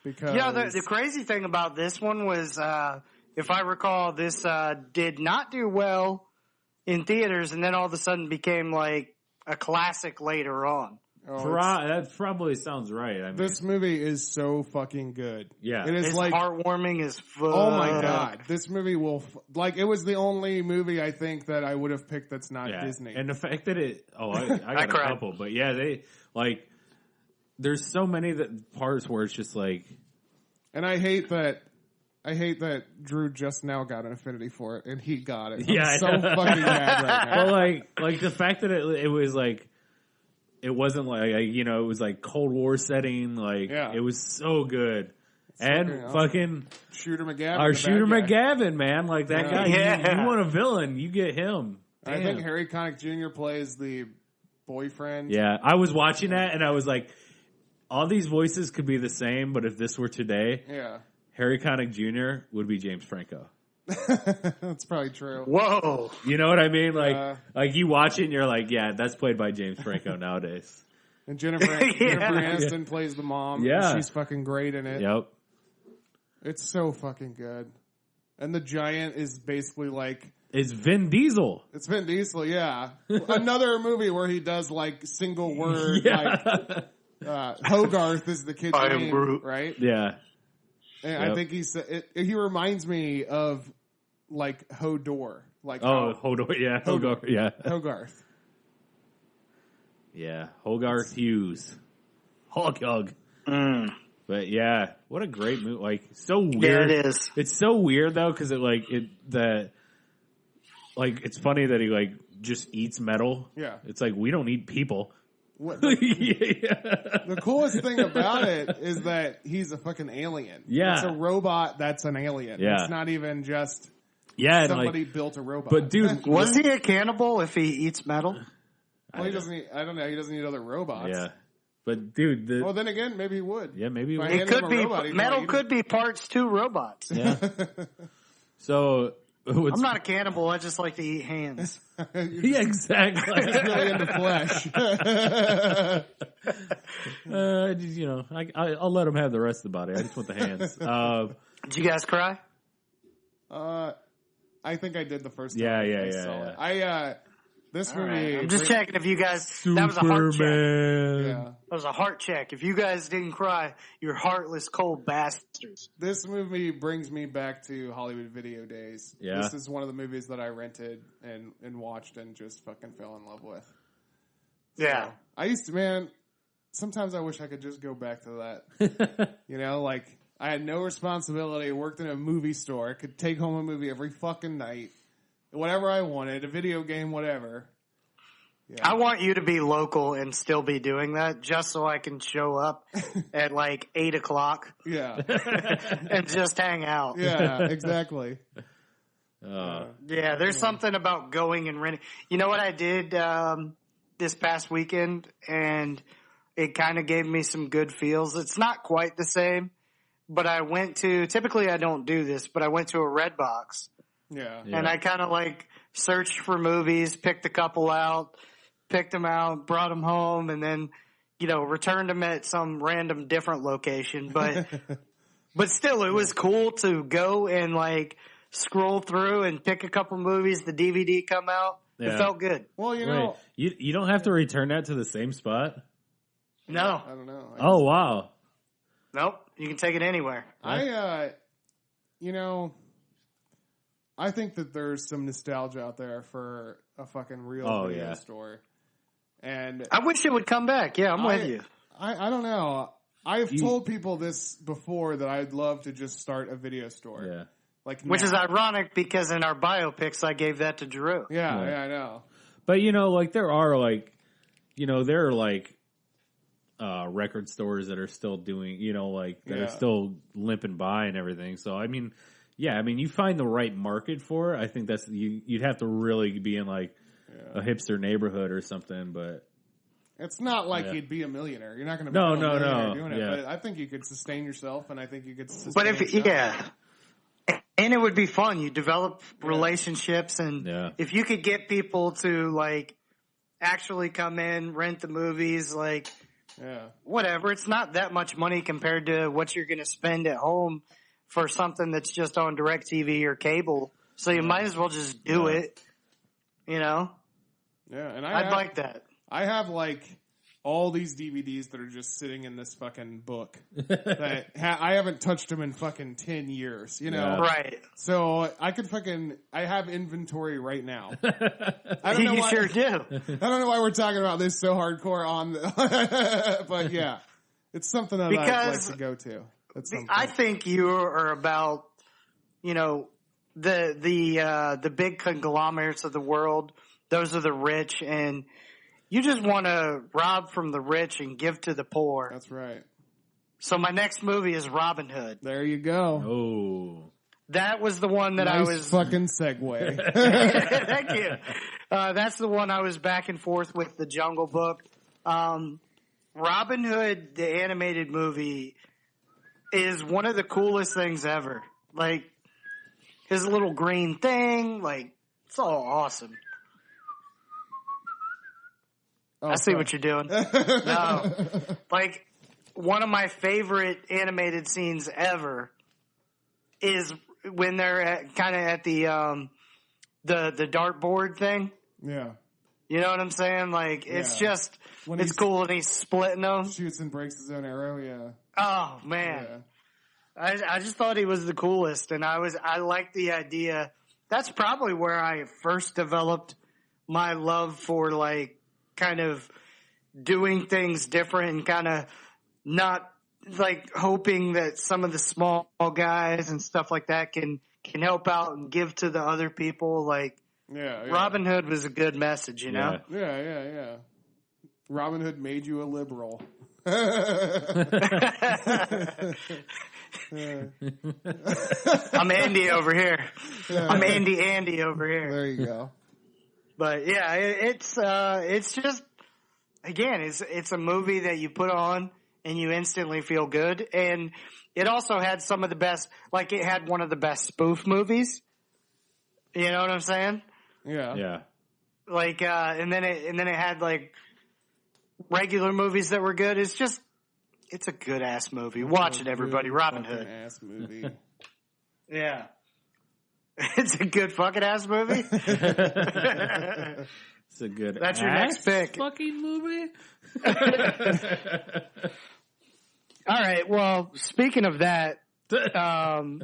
Because Yeah, the crazy thing about this one was, if I recall, this did not do well in theaters, and then all of a sudden became like a classic later on. That probably sounds right. I mean, This movie is so fucking good. Yeah. It is It's like heartwarming as fuck. oh my god, this movie will it was the only movie I think that I would have picked that's not Disney. And the fact that I got a cried. couple, but yeah, they like. There's so many parts where it's just like, And I hate that Drew just now got an affinity for it, and he got it. Yeah, I'm so fucking mad right now. well, like the fact that it was like, it wasn't like it was like Cold War setting. Like it was so good, and fucking Shooter McGavin, our the Shooter bad guy. McGavin, man, like that guy. You want a villain, you get him. Damn. I think Harry Connick Jr. plays the boyfriend. Yeah, I was watching that, and I was like, all these voices could be the same, but if this were today, Harry Connick Jr. would be James Franco. That's probably true. Whoa. You know what I mean? Like you watch it and you're like, yeah, that's played by James Franco nowadays. And Jennifer Aniston plays the mom. Yeah. She's fucking great in it. Yep. It's so fucking good. And the giant is basically like... It's Vin Diesel. It's Vin Diesel, yeah. Another movie where he does like single word, Hogarth is the kid's name, Groot. right? Yeah. And I think he reminds me of like Hodor. Like Hodor, yeah. Hogarth, yeah. Hogarth. Yeah. Hogarth Hughes. Hog. But yeah, what a great movie. Like, so weird. Yeah, it is. It's so weird though, because it's funny that he like just eats metal. Yeah. It's like, we don't eat people. The coolest thing about it is that he's a fucking alien. Yeah. It's a robot that's an alien. Yeah. It's not even just somebody built a robot. But dude, was he a cannibal if he eats metal? Well, he doesn't eat, I don't know, he doesn't eat other robots. Yeah. But dude, well, then again, maybe he would. Yeah, maybe he If I would. handed It could him a be robot, he'd metal. like, Could be parts to robots. Yeah. So I'm not a cannibal. I just like to eat hands. Yeah, exactly. really into flesh. I'll let him have the rest of the body. I just want the hands. Did you guys cry? I think I did the first time. Yeah. it. This movie. I'm just checking if you guys. That was a heart check. Yeah. That was a heart check. If you guys didn't cry, you're heartless, cold bastards. This movie brings me back to Hollywood video days. Yeah. This is one of the movies that I rented and watched and just fucking fell in love with. Yeah. I used to, sometimes I wish I could just go back to that. Like, I had no responsibility, worked in a movie store, could take home a movie every fucking night, whatever I wanted, a video game, whatever. Yeah. I want you to be local and still be doing that just so I can show up at like 8 o'clock. Yeah. And just hang out. Yeah, exactly. Yeah, there's something about going and renting. You know what I did this past weekend, and it kind of gave me some good feels. It's not quite the same, but I went to, typically I don't do this, but I went to a Redbox. Yeah. And I kind of like searched for movies, picked a couple out, picked them out, brought them home, and then, returned them at some random different location. But, but still, it was cool to go and like scroll through and pick a couple movies, the DVD come out. Yeah. It felt good. Well, Wait, you don't have to return that to the same spot? No. I don't know. Oh, wow. Nope. You can take it anywhere. I think that there's some nostalgia out there for a fucking real video store. And I wish it would come back. Yeah, I'm with you. I don't know. I've told people this before that I'd love to just start a video store. Yeah. Which is ironic because in our biopics I gave that to Drew. Yeah, I know. But there are record stores that are still doing, that are still limping by and everything. So you find the right market for it. I think that's you'd have to really be in like a hipster neighborhood or something, but it's not like you'd be a millionaire. You're not going to be a millionaire doing it. Yeah. But I think you could sustain yourself, and I think you could sustain and it would be fun. You develop relationships, and if you could get people to like actually come in, rent the movies, like whatever. It's not that much money compared to what you're going to spend at home for something that's just on DirecTV or cable. So you might as well just do it, Yeah, and I'd like that. I have like all these DVDs that are just sitting in this fucking book that I haven't touched them in fucking 10 years, you know? Yeah. Right. So I have inventory right now. I don't know You why, sure do. I don't know why we're talking about this so hardcore on, but yeah, it's something that I'd like to go to. I think you are about, the big conglomerates of the world. Those are the rich, and you just want to rob from the rich and give to the poor. That's right. So my next movie is Robin Hood. There you go. Oh. That was the one that I was fucking segue. Thank you. That's the one I was back and forth with the Jungle Book. Robin Hood, the animated movie, is one of the coolest things ever. Like, his little green thing, like, it's all awesome. I see what you're doing. No. Like, one of my favorite animated scenes ever is when they're kind of at the dartboard thing. Yeah. You know what I'm saying? Like, it's just, it's cool and he's splitting them. Shoots and breaks his own arrow, yeah. Oh, man. Yeah. I just thought he was the coolest, and I liked the idea. That's probably where I first developed my love for, like, kind of doing things different and kind of not like hoping that some of the small guys and stuff like that can help out and give to the other people. Like, Robin Hood was a good message, you know? Yeah. Robin Hood made you a liberal. I'm Andy over here. I'm Andy over here. There you go. But yeah, it's just, again, it's a movie that you put on and you instantly feel good. And it also had some of the best, like it had one of the best spoof movies. You know what I'm saying? Yeah. Yeah. Like, and then it had like regular movies that were good. It's a good ass movie. Watch it, everybody. Robin Hood. Ass movie. Yeah. It's a good fucking ass movie. It's a good. That's your next pick. Fucking movie. All right. Well, speaking of that, I'm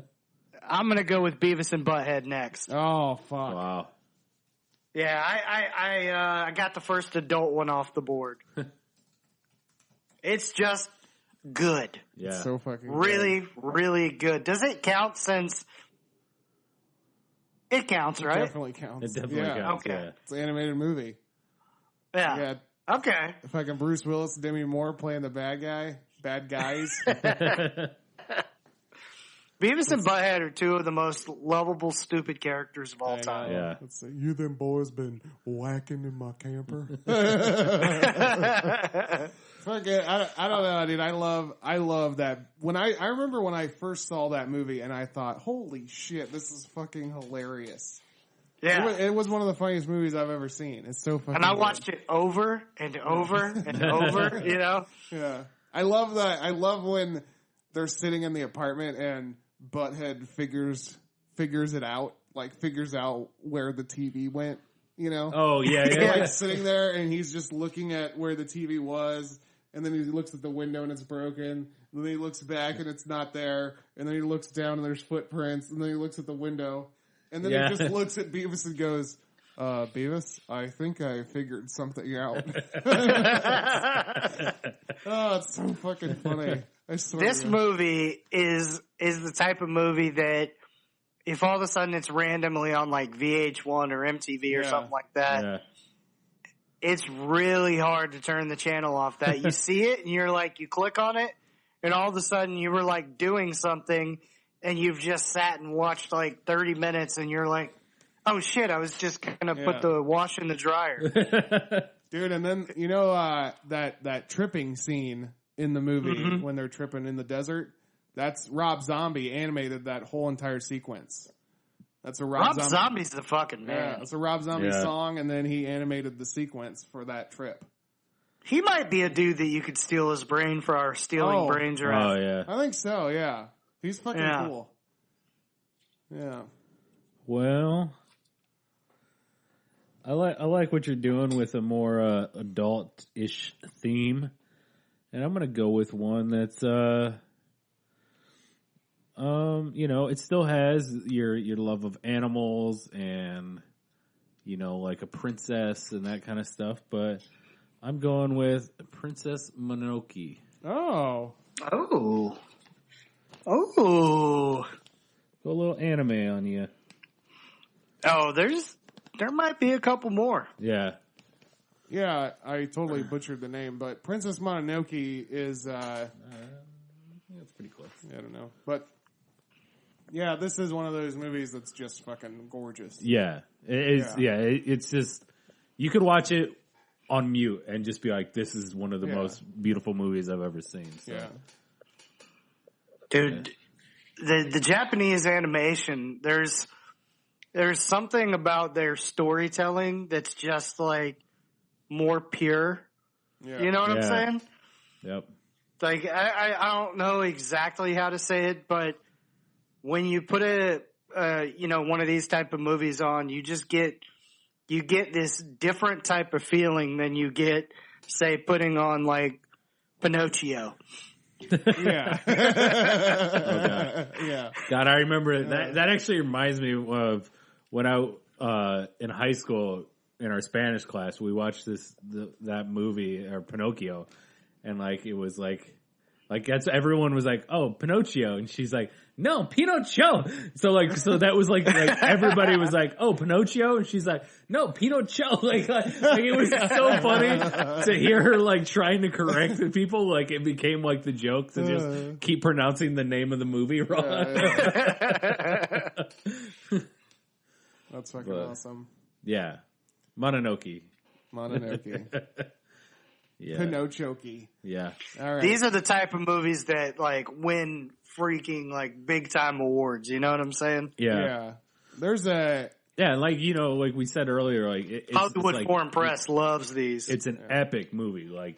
gonna go with Beavis and Butthead next. Oh fuck! Wow. Yeah, I got the first adult one off the board. It's just good. Yeah. It's so fucking really, good. really good. Does it count since? It counts, right? It definitely counts. It definitely counts. Okay. Yeah. It's an animated movie. Yeah. Okay. Fucking Bruce Willis, Demi Moore playing the bad guys. Beavis and Butthead are two of the most lovable, stupid characters of all time. Yeah. Let's say, you them boys been whacking in my camper. Fucking, I don't know, dude. I love that. I remember when I first saw that movie and I thought, holy shit, this is fucking hilarious. Yeah. It was one of the funniest movies I've ever seen. It's so fucking And I good. watched it over and over and over, you know? Yeah. I love that. I love when they're sitting in the apartment and Butthead figures it out, like figures out where the TV went, you know? Oh yeah, yeah. Like sitting there and he's just looking at where the TV was, and then he looks at the window and it's broken, and then he looks back and it's not there, and then he looks down and there's footprints, and then he looks at the window, and then he just looks at Beavis and goes, Beavis, I think I figured something out. Oh, it's so fucking funny. I swear This movie is the type of movie that if all of a sudden it's randomly on like VH1 or MTV or something like that, it's really hard to turn the channel off. That you see it and you're like, you click on it, and all of a sudden you were like doing something, and you've just sat and watched like 30 minutes, and you're like, oh shit, I was just gonna put the wash in the dryer. Dude, and then, you know, that tripping scene in the movie when they're tripping in the desert, that's Rob Zombie animated that whole entire sequence. That's a Rob Zombie's the fucking man. Yeah, it's a Rob Zombie song, and then he animated the sequence for that trip. He might be a dude that you could steal his brain for our stealing brains around. Oh yeah. I think so, yeah. He's fucking cool. Yeah. Well, I like what you're doing with a more adult-ish theme, and I'm gonna go with one that's it still has your love of animals and like a princess and that kind of stuff, but I'm going with Princess Mononoke. Oh. Oh. Go a little anime on you. Oh, there might be a couple more. Yeah. Yeah, I totally butchered the name, but Princess Mononoke is, That's pretty close. I don't know. But, yeah, this is one of those movies that's just fucking gorgeous. Yeah. It's just, you could watch it on mute and just be like, this is one of the most beautiful movies I've ever seen. So. Yeah. Dude, the Japanese animation, there's something about their storytelling that's just like more pure. Yeah. You know what I'm saying? Yep. Like I don't know exactly how to say it, but when you put one of these type of movies on, you get this different type of feeling than you get, say, putting on like Pinocchio. Yeah. Yeah. God, I remember that actually reminds me of when I in high school in our Spanish class we watched that movie or Pinocchio, and like it was like that's everyone was like, oh, Pinocchio, and she's like, no, Pinocchio. So that was like everybody was like, oh, Pinocchio, and she's like, no, Pinocchio. Like it was so funny to hear her like trying to correct the people. Like it became like the joke to just keep pronouncing the name of the movie wrong. That's fucking awesome. Yeah, Mononoke. Yeah. Pinocchio-ky. Yeah. All right. These are the type of movies that like win freaking like big time awards. You know what I'm saying? Yeah. There's a like like we said earlier, like it's Hollywood like, Foreign Press loves these. It's an epic movie. Like,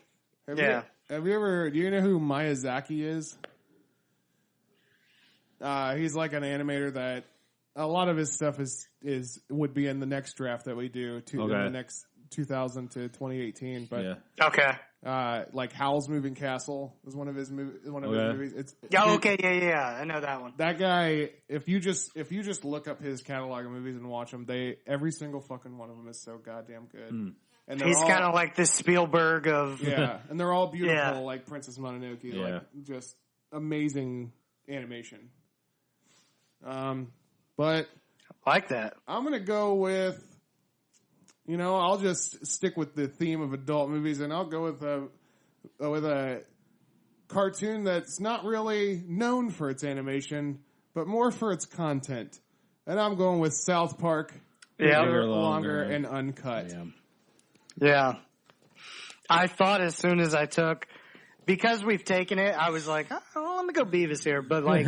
have you ever? Do you know who Miyazaki is? He's like an animator that a lot of his stuff would be in the next draft that we do in the next 2000 to 2018. But okay. Like Howl's Moving Castle is one of his movies. I know that one. That guy, if you just look up his catalog of movies and watch them, every single fucking one of them is so goddamn good. And he's kind of like this Spielberg of and they're all beautiful, like Princess Mononoke, like just amazing animation. But I like that. I'm gonna go with. I'll just stick with the theme of adult movies, and I'll go with a cartoon that's not really known for its animation, but more for its content. And I'm going with South Park. Bigger, longer, and uncut. Yeah. I thought as soon as I because we've taken it, I was like, oh, let me go Beavis here. But like,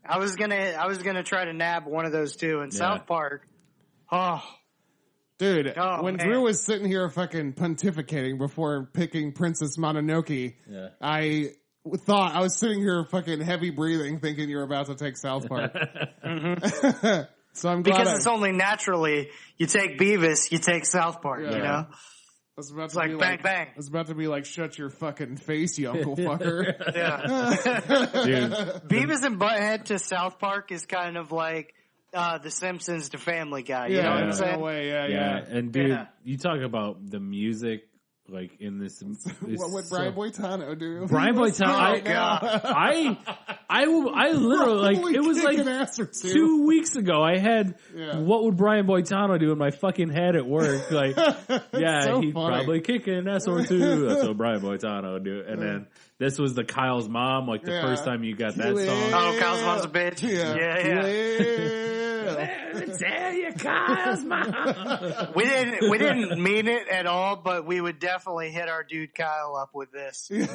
I was gonna try to nab one of those two. And South Park, dude, when Drew was sitting here fucking pontificating before picking Princess Mononoke, I thought I was sitting here fucking heavy breathing thinking you were about to take South Park. So I'm glad because it's only naturally you take Beavis, you take South Park, you know? It's about it's like bang bang. It's about to be like shut your fucking face, you uncle fucker. Dude. Beavis and Butthead to South Park is kind of like The Simpsons to Family Guy. You know what I'm saying? No way, And dude, you talk about the music, like in this. What would Brian Boitano do? Brian Boitano. I literally like it was like 2 weeks ago. I had what would Brian Boitano do in my fucking head at work? Like, so he'd funny. probably kick an ass or two. That's what Brian Boitano would do. And then this was the Kyle's mom. Like the first time you got that song. Oh, Kyle's mom's a bitch. Yeah. Tell you, Kyle's mom. We didn't mean it at all, but we would definitely hit our dude Kyle up with this. Joan,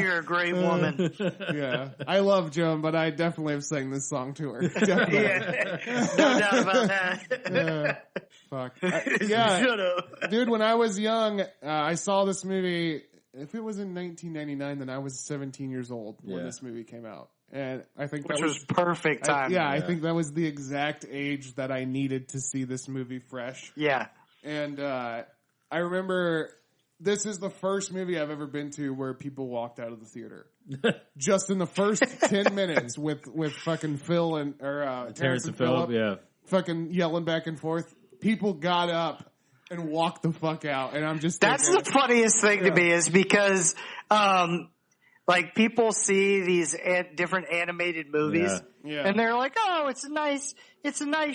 you're a great woman. I love Joan, but I definitely have sang this song to her. No doubt about that. Fuck. Shut up. Dude, when I was young, I saw this movie. If it was in 1999, then I was 17 years old when this movie came out. And I think Which that was perfect time. I think that was the exact age that I needed to see this movie fresh. Yeah. And I remember this is the first movie I've ever been to where people walked out of the theater. Just in the first 10 minutes with fucking Phil and Terrence and Phillip, fucking yelling back and forth. People got up and walked the fuck out, and I'm just That's the funniest thing to me is because like people see these different animated movies and they're like, "Oh, it's a nice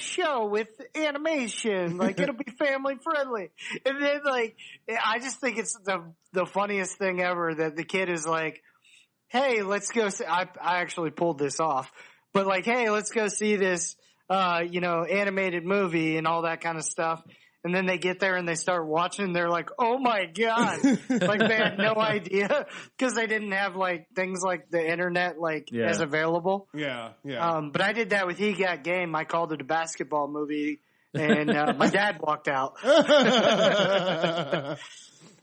show with animation. Like it'll be family friendly." And then like I just think it's the funniest thing ever that the kid is like, "Hey, let's go see." I actually pulled this off, but like, "Hey, let's go see this animated movie and all that kind of stuff." And then they get there and they start watching. They're like, "Oh my God." Like they had no idea because they didn't have like things like the internet as available. Yeah. But I did that with He Got Game. I called it a basketball movie and my dad walked out.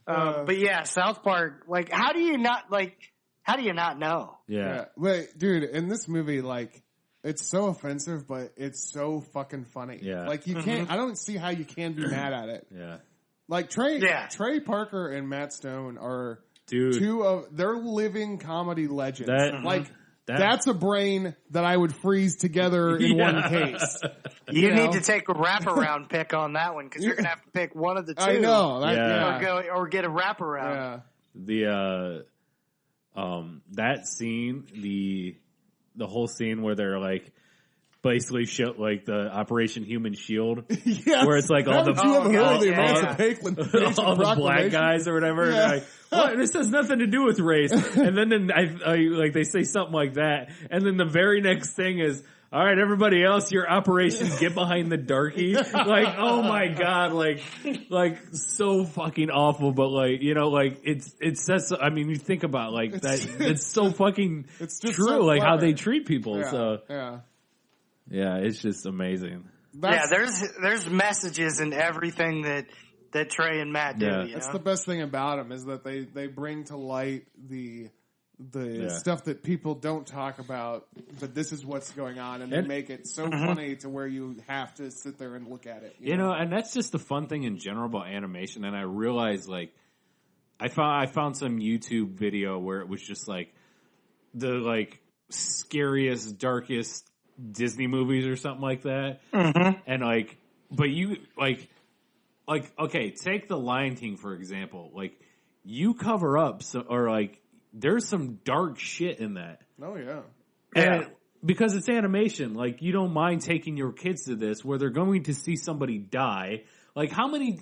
But yeah, South Park, like how do you not know? Yeah. But dude, in this movie, like, it's so offensive, but it's so fucking funny. Yeah. Like you can't. I don't see how you can be mad at it. Yeah. Like Trey Parker and Matt Stone are they're living comedy legends. That's a brain that I would freeze together in one case. You need to take a wraparound pick on that one because you're gonna have to pick one of the two. I know. Or get a wraparound. Yeah. That scene, the whole scene where they're like basically show like the Operation Human Shield, where it's like all the black guys or whatever. Yeah. Like, what? This has nothing to do with race. And then I like they say something like that, and then the very next thing is, "All right, everybody else, your operations get behind the darkie." Like, oh my God, like so fucking awful. But like, it says. I mean, you think about like that. It's so fucking it's just true. so like how clever. they treat people. Yeah. So yeah, it's just amazing. There's messages in everything that Trey and Matt do. Yeah. You That's know? the best thing about them is that they bring to light the stuff that people don't talk about, but this is what's going on, and they make it so funny to where you have to sit there and look at it. You know? And that's just the fun thing in general about animation. And I realized, like, I found some YouTube video where it was just like the like scariest, darkest Disney movies or something like that, and like, but you like okay, take The Lion King for example. Like, you cover up there's some dark shit in that. Oh yeah. And because it's animation, like you don't mind taking your kids to this where they're going to see somebody die. Like how many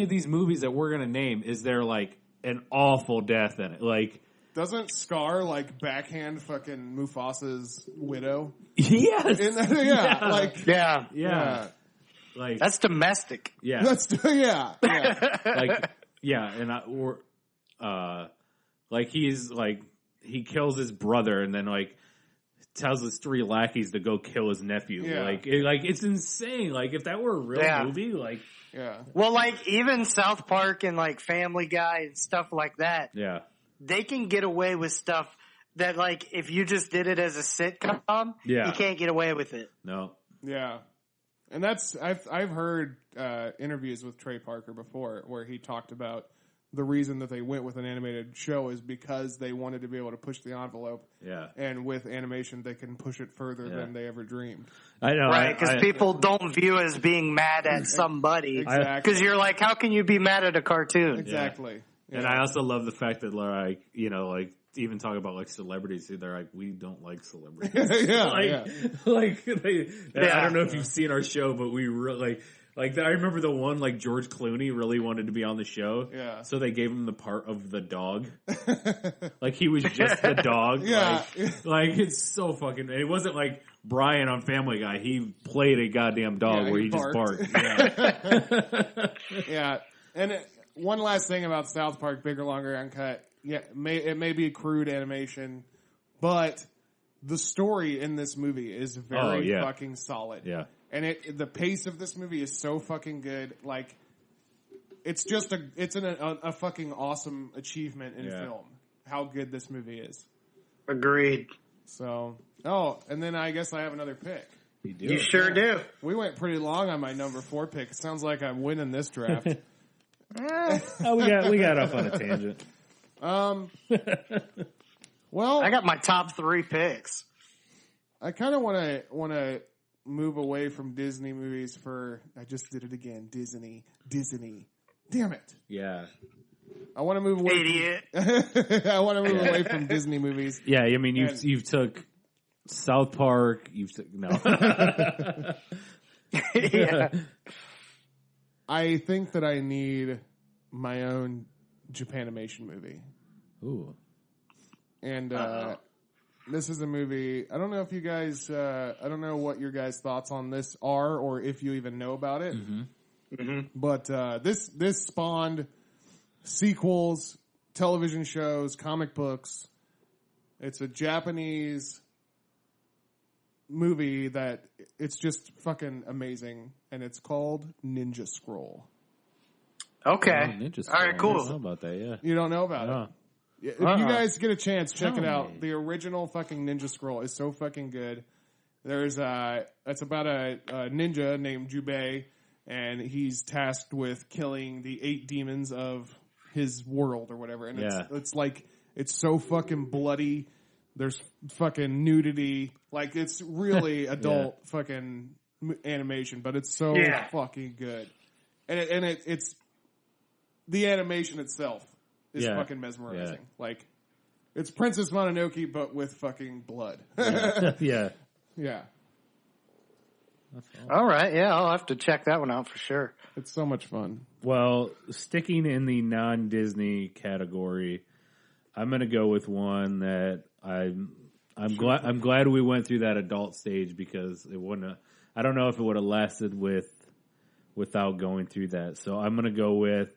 of these movies that we're gonna name is there like an awful death in it? Like, doesn't Scar like backhand fucking Mufasa's widow? Yes. Yeah. Like that's domestic. Yeah. That's Like he's like he kills his brother and then like tells his 3 lackeys to go kill his nephew. Yeah. Like it's insane. Like if that were a real movie, like Well, like even South Park and like Family Guy and stuff like that. Yeah. They can get away with stuff that like if you just did it as a sitcom, you can't get away with it. No. Yeah. And that's I've heard interviews with Trey Parker before where he talked about the reason that they went with an animated show is because they wanted to be able to push the envelope. Yeah. And with animation, they can push it further than they ever dreamed. I know. Right, because people don't view as being mad at somebody. Exactly. Because you're like, how can you be mad at a cartoon? Exactly. Yeah. And I also love the fact that like, even talk about like celebrities, they're like, we don't like celebrities. I don't know if you've seen our show, but we really like I remember the one like George Clooney really wanted to be on the show. Yeah. So they gave him the part of the dog. Like he was just the dog. Yeah. Like it's so fucking, it wasn't like Brian on Family Guy. He played a goddamn dog where he just barked. Yeah. Yeah. And one last thing about South Park, Bigger, Longer, Uncut. Yeah, it may be crude animation, but the story in this movie is very fucking solid. Yeah. And the pace of this movie is so fucking good. Like, it's just a fucking awesome achievement in film. How good this movie is. Agreed. So, and then I guess I have another pick. You sure do. We went pretty long on my number 4 pick. It sounds like I'm winning this draft. We got off on a tangent. Well, I got my top 3 picks. I kind of want to move away from Disney movies I just did it again. Disney. Damn it. Yeah. I want to move away. Idiot. I want to move away from Disney movies. Yeah, I mean, you've took South Park. No. Yeah. I think that I need my own Japanimation movie. Ooh. And this is a movie. I don't know if you guys. I don't know what your guys' thoughts on this are, or if you even know about it. Mm-hmm. Mm-hmm. But this spawned sequels, television shows, comic books. It's a Japanese movie that it's just fucking amazing, and it's called Ninja Scroll. Okay. Ninja All right, cool. I don't know about that, yeah. You don't know about it? If you guys get a chance, check it out. The original fucking Ninja Scroll is so fucking good. There's it's about a ninja named Jubei, and he's tasked with killing the 8 demons of his world or whatever. And it's like, it's so fucking bloody. There's fucking nudity. Like, it's really adult fucking animation, but it's so fucking good. And it's the animation itself is fucking mesmerizing. Yeah. Like, it's Princess Mononoke, but with fucking blood. Yeah. Yeah. All right. Yeah, I'll have to check that one out for sure. It's so much fun. Well, sticking in the non-Disney category, I'm going to go with one that I'm glad we went through that adult stage, because it wouldn't have, I don't know if it would have lasted without going through that. So I'm going to go with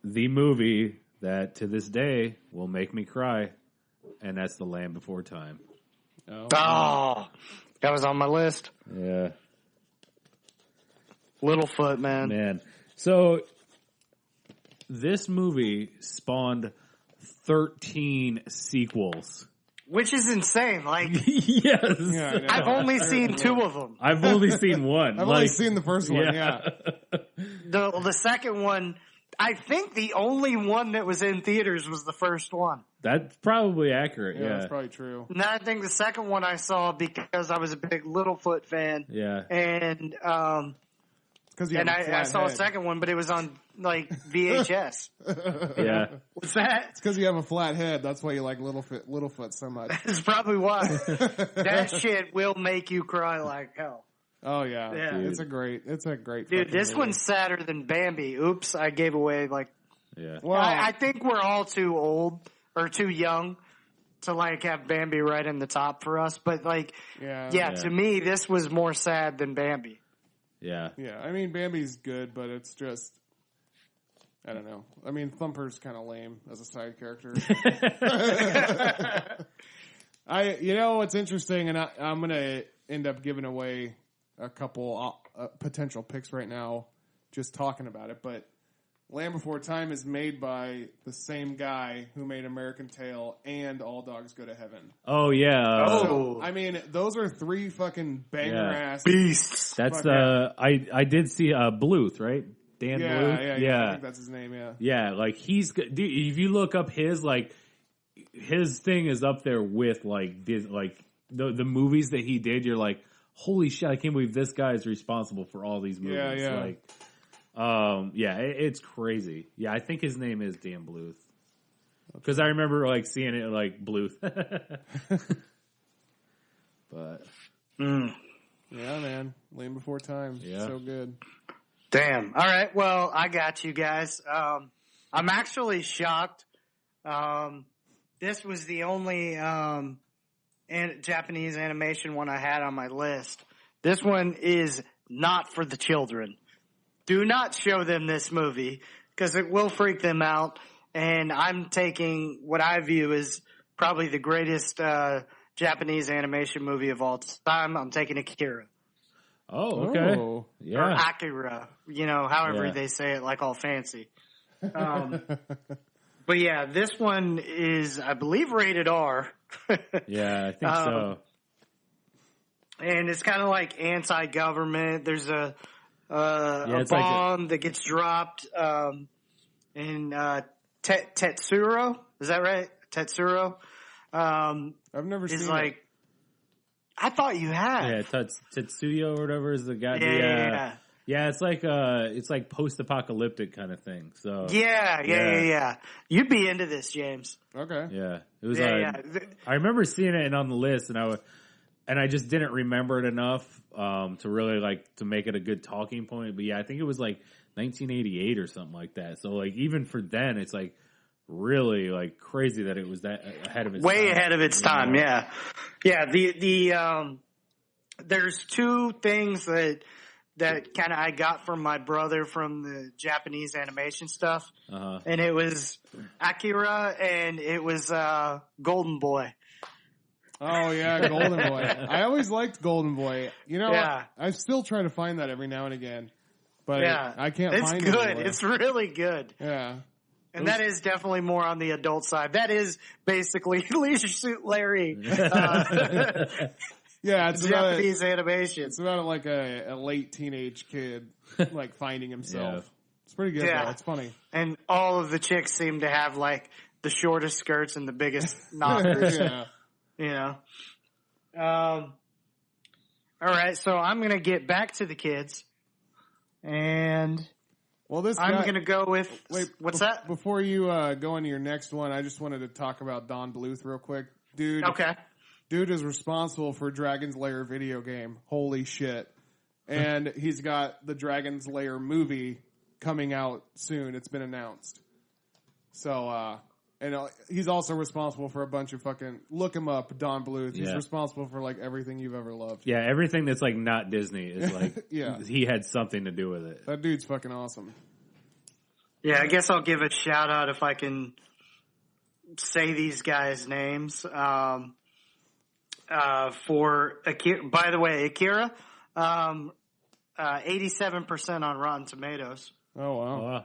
the movie that to this day will make me cry, and that's The Land Before Time. Oh, that was on my list. Yeah. Littlefoot, man. So this movie spawned 13 sequels. Which is insane. Like, Yes. Yeah, I've only seen 2 of them. I've only seen one. I've only seen the first one, yeah. The second one, I think the only one that was in theaters was the first one. That's probably accurate, yeah. That's probably true. And I think the second one I saw because I was a big Littlefoot fan. Yeah. And I saw a second one, but it was on like VHS. Yeah. What's that? It's because you have a flat head. That's why you like Littlefoot so much. That's probably why. That shit will make you cry like hell. Oh yeah. Yeah. It's a great Dude, fucking this movie. one's sadder than Bambi. Oops, I gave away like. Yeah. Well, I think we're all too old or too young to like have Bambi right in the top for us. But like, yeah. to me, this was more sad than Bambi. Yeah. Yeah, I mean, Bambi's good, but it's just, I don't know. I mean, Thumper's kind of lame as a side character. You know what's interesting, and I'm going to end up giving away a couple potential picks right now, just talking about it, but Land Before Time is made by the same guy who made American Tail and All Dogs Go to Heaven. Oh, yeah. So, I mean, those are 3 fucking banger-ass beasts. That's I did see Bluth, right? Dan Bluth? Yeah, I think that's his name, yeah. Yeah, like dude, if you look up his thing is up there with the movies that he did, you're like, holy shit, I can't believe this guy is responsible for all these movies. Yeah. It's crazy. Yeah, I think his name is Dan Bluth. Because I remember seeing it like Bluth. But yeah, man, Land Before Time, so good. Damn. All right. Well, I got you guys. I'm actually shocked. This was the only Japanese animation one I had on my list. This one is not for the children. Do not show them this movie because it will freak them out. And I'm taking what I view as probably the greatest Japanese animation movie of all time. I'm taking Akira. Oh, okay. Oh. Yeah. Or Akira, however they say it, like all fancy. But yeah, this one is, I believe, rated R. Yeah, I think so. And it's kind of like anti-government. There's a it's bomb that gets dropped in Tetsuro. Is that right? Tetsuro. I've never seen it. I thought you had. Yeah, Tetsuyo or whatever is the guy. Yeah. Yeah, it's like post-apocalyptic kind of thing. So Yeah. You'd be into this, James. Okay. yeah, it was. I remember seeing it and on the list, and I just didn't remember it enough to really to make it a good talking point. But yeah, I think it was like 1988 or something like that. So even for then, it's really crazy that it was that ahead of its way time. ahead of its time. Yeah. The there's two things that kind of I got from my brother from the Japanese animation stuff, and it was Akira and it was Golden Boy. Oh yeah, Golden Boy. I always liked Golden Boy. You know, Yeah. I still try to find that every now and again, but Yeah, I can't find it. It's good. Anywhere. It's really good. Yeah. And that is definitely more on the adult side. That is basically Leisure Suit Larry. Yeah, it's Japanese animation. It's about a late teenage kid finding himself. Yeah. It's pretty good. Yeah. Though. It's funny. And all of the chicks seem to have the shortest skirts and the biggest knockers. Yeah. You know. All right, so I'm gonna get back to the kids, and Well, I'm gonna go with what's that? Before you go into your next one, I just wanted to talk about Don Bluth real quick, dude. Okay. Dude is responsible for Dragon's Lair video game. Holy shit. And he's got the Dragon's Lair movie coming out soon. It's been announced. So, and he's also responsible for a bunch of look him up, Don Bluth. He's responsible for everything you've ever loved. Yeah, everything that's not Disney is Yeah. he had something to do with it. That dude's fucking awesome. Yeah, I guess I'll give a shout out if I can say these guys' names. For Akira, by the way, Akira, 87% on Rotten Tomatoes. Oh wow. Wow.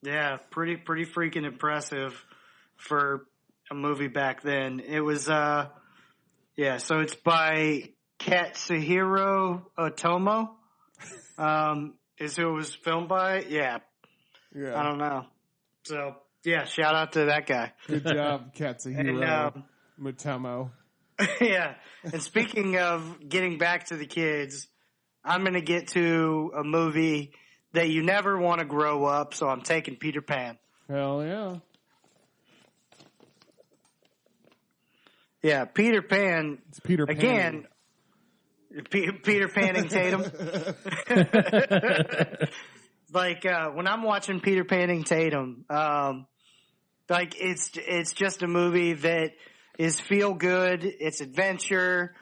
Yeah, pretty freaking impressive for a movie back then. It was, so it's by Katsuhiro Otomo, is who it was filmed by. Yeah. I don't know. So, yeah, shout out to that guy. Good job, Katsuhiro Otomo. Yeah. And speaking of getting back to the kids, I'm going to get to a movie that you never want to grow up, so I'm taking Peter Pan. Hell yeah. Yeah, Peter Pan. It's Peter Pan. Again, Peter Panning Tatum. When I'm watching Peter Panning Tatum, it's just a movie that is feel good. It's adventure.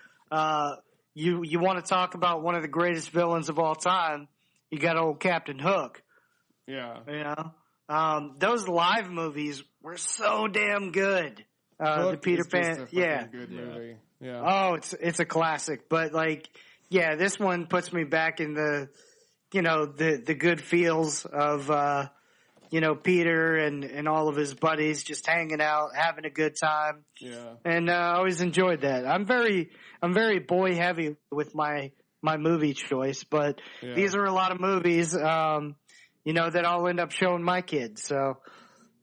You want to talk about one of the greatest villains of all time? You got old Captain Hook. Yeah. You know, those live movies were so damn good. The Peter Pan, good movie. Yeah. Oh, it's a classic. But this one puts me back in the good feels of Peter and all of his buddies just hanging out, having a good time. Yeah. And I always enjoyed that. I'm very boy heavy with my movie choice, but these are a lot of movies, that I'll end up showing my kids. So,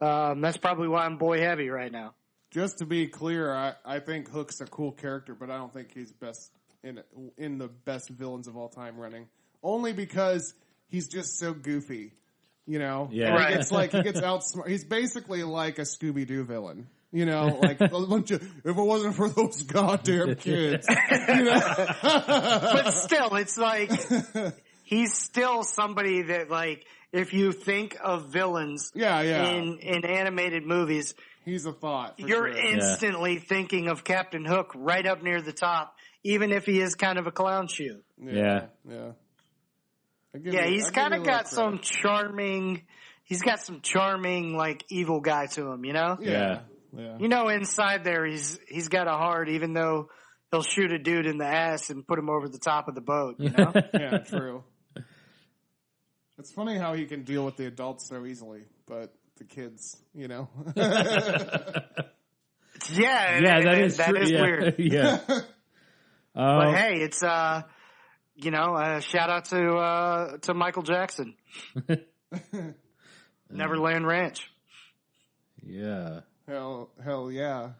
that's probably why I'm boy heavy right now. Just to be clear, I think Hook's a cool character, but I don't think he's best in the best villains of all time running. Only because he's just so goofy, Yeah. Right. He gets outsmarted. He's basically like a Scooby-Doo villain. A bunch of, if it wasn't for those goddamn kids, But still, it's he's still somebody that if you think of villains in animated movies, he's a thought. You're instantly thinking of Captain Hook right up near the top, even if he is kind of a clown shoe. Yeah. He's kind of got some charming, evil guy to him, Yeah. Inside there, he's got a heart, even though he'll shoot a dude in the ass and put him over the top of the boat, Yeah, true. It's funny how he can deal with the adults so easily, but the kids, you know? Yeah, that is that true. is weird. Yeah. But hey, it's shout out to Michael Jackson, Neverland Ranch. Yeah. Hell yeah.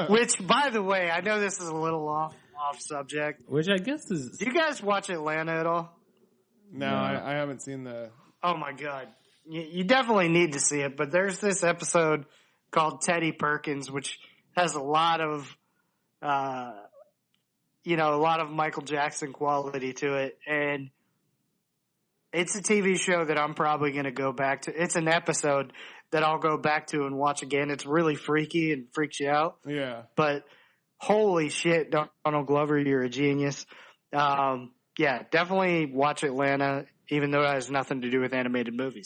Which, by the way, I know this is a little off subject. Which I guess is. Do you guys watch Atlanta at all? No, I haven't seen the... Oh my god, you definitely need to see it. But there's this episode called Teddy Perkins, which has a lot of, a lot of Michael Jackson quality to it, and it's a TV show that I'm probably going to go back to. It's an episode that I'll go back to and watch again. It's really freaky and freaks you out. Yeah. But holy shit, Donald Glover, you're a genius. Yeah, definitely watch Atlanta, even though it has nothing to do with animated movies.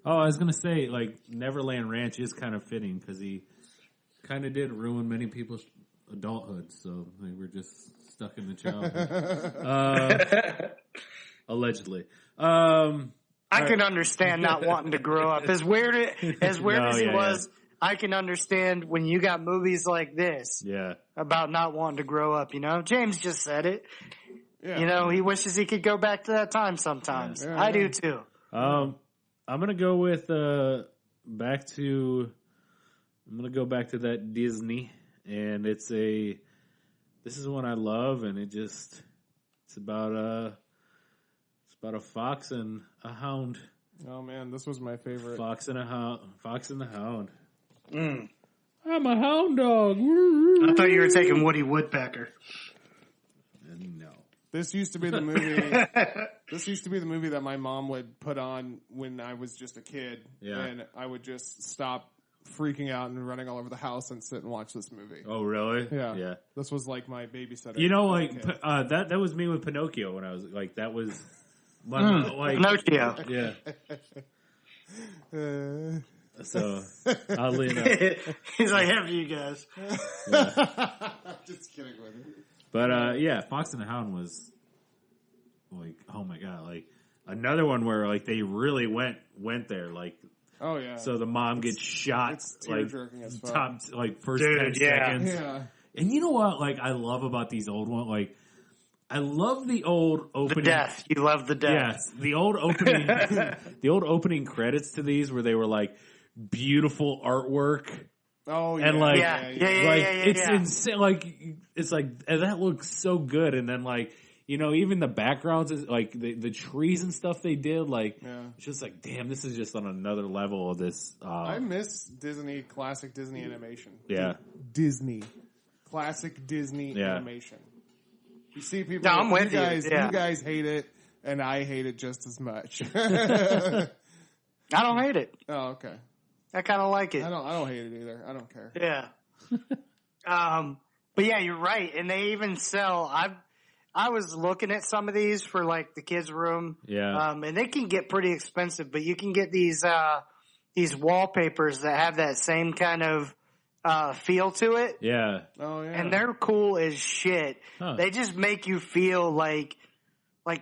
Oh, I was going to say, like, Neverland Ranch is kind of fitting because he kind of did ruin many people's adulthood, so they were just stuck in the childhood. Allegedly. I can understand not wanting to grow up. As weird as he was, I can understand when you got movies like this about not wanting to grow up, you know? James just said it. Yeah. You know, he wishes he could go back to that time sometimes. Yeah, I do too. I'm going to go with back to that Disney, and this is one I love, and it's about a fox and a hound. Oh man, this was my favorite. Fox and the Hound. Mm. I'm a hound dog. I thought you were taking Woody Woodpecker. No. This used to be the movie. This used to be the movie that my mom would put on when I was just a kid, and I would just stop freaking out and running all over the house and sit and watch this movie. Oh, really? Yeah. Yeah. This was like my babysitter. You know, like that was me with Pinocchio when I was like that was like Pinocchio. Yeah. So oddly enough, he's like, "Have you guys?" Just kidding with him. But Fox and the Hound was like, oh my god, like another one where like they really went there, like. Oh yeah. So the mom gets shot like top like first 10 seconds. Yeah. And you know what? Like I love about these old ones. Like I love the old opening. The death. You love the death. Yes, the old opening. The old opening credits to these where they were like beautiful artwork. Oh yeah. And like, it's insane. Like it's like and that looks so good. And then like. You know, even the backgrounds, is like the trees and stuff they did, like it's just like, damn, this is just on another level of this. I miss classic Disney animation. Yeah, classic Disney animation. You see people, no, I'm with you guys. Yeah. You guys hate it, and I hate it just as much. I don't hate it. Oh, okay. I kind of like it. I don't hate it either. I don't care. Yeah. But yeah, you're right, and they even sell. I was looking at some of these for like the kids' room. Yeah. And they can get pretty expensive, but you can get these wallpapers that have that same kind of feel to it. Yeah. Oh yeah. And they're cool as shit. Huh. They just make you feel like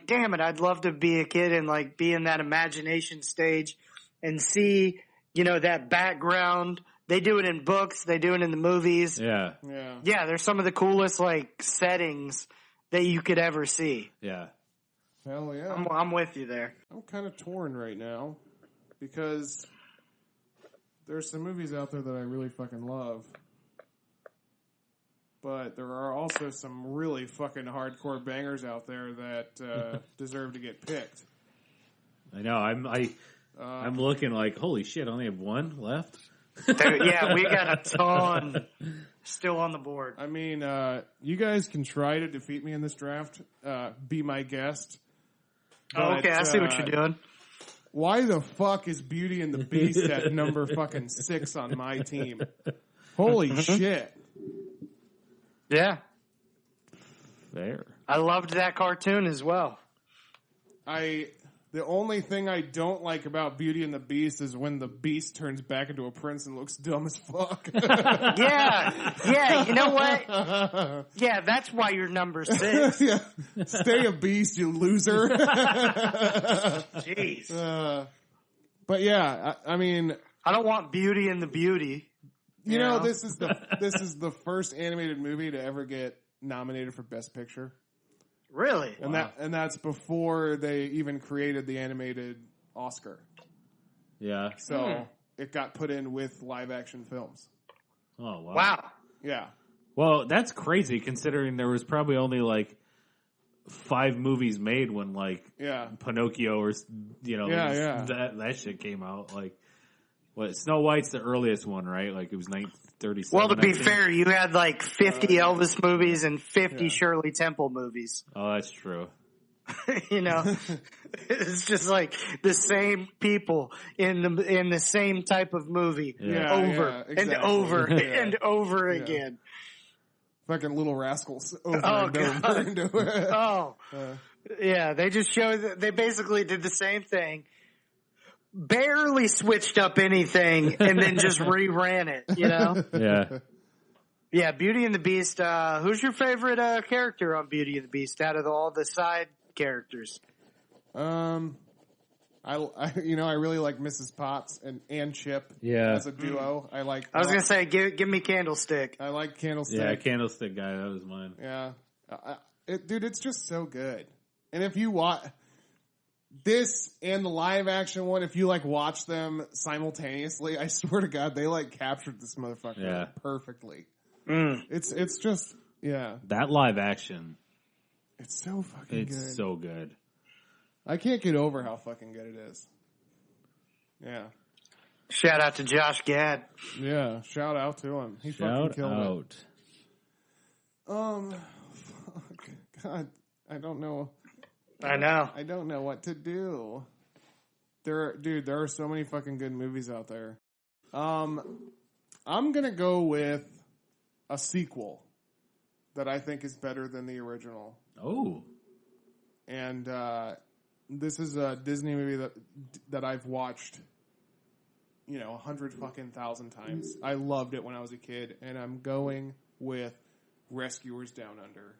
damn it, I'd love to be a kid and like be in that imagination stage and see, you know, that background. They do it in books, they do it in the movies. Yeah. Yeah. Yeah, they're some of the coolest like settings that you could ever see. Yeah. Hell yeah. I'm with you there. I'm kind of torn right now because there's some movies out there that I really fucking love. But there are also some really fucking hardcore bangers out there that deserve to get picked. I know. I'm looking like, holy shit, I only have one left. Yeah, we got a ton still on the board. I mean, you guys can try to defeat me in this draft. Be my guest. But, okay, I see what you're doing. Why the fuck is Beauty and the Beast at number fucking 6 on my team? Holy shit. Yeah. Fair. I loved that cartoon as well. I The only thing I don't like about Beauty and the Beast is when the Beast turns back into a prince and looks dumb as fuck. Yeah, you know what? Yeah, that's why you're number 6. Yeah. Stay a beast, you loser. Jeez. But yeah, I mean, I don't want Beauty and the Beauty. you know, this is the first animated movie to ever get nominated for Best Picture. Really? And that's before they even created the animated Oscar. Yeah. So it got put in with live action films. Oh, wow. Wow. Yeah. Well, that's crazy considering there was probably only like 5 movies made when like Pinocchio or that shit came out. Like, what? Snow White's the earliest one, right? Like it was 1937. Well, to be fair, you had like 50 Elvis movies and 50 Shirley Temple movies. Oh, that's true. You know, it's just like the same people in the same type of movie over and over and over again. Fucking Little Rascals over Oh, and over and over. Oh, yeah. They just showed that they basically did the same thing, barely switched up anything, and then just reran it. You know? Yeah. Yeah. Beauty and the Beast. Who's your favorite character on Beauty and the Beast out of all the side characters? I really like Mrs. Potts and Chip as a duo. I was gonna say, give me Candlestick. I like Candlestick. Yeah, Candlestick guy, that was mine. Yeah, dude, it's just so good. And if you watch this and the live action one, if you like watch them simultaneously, I swear to God, they like captured this motherfucker perfectly. It's just that live action. It's so fucking good. It's so good. I can't get over how fucking good it is. Yeah. Shout out to Josh Gad. Yeah, shout out to him. He fucking killed it. Fuck. God, I don't know. I know. I don't know what to do. There are so many fucking good movies out there. I'm gonna go with a sequel that I think is better than the original. Oh. And this is a Disney movie that I've watched, 100,000 times. I loved it when I was a kid, and I'm going with Rescuers Down Under.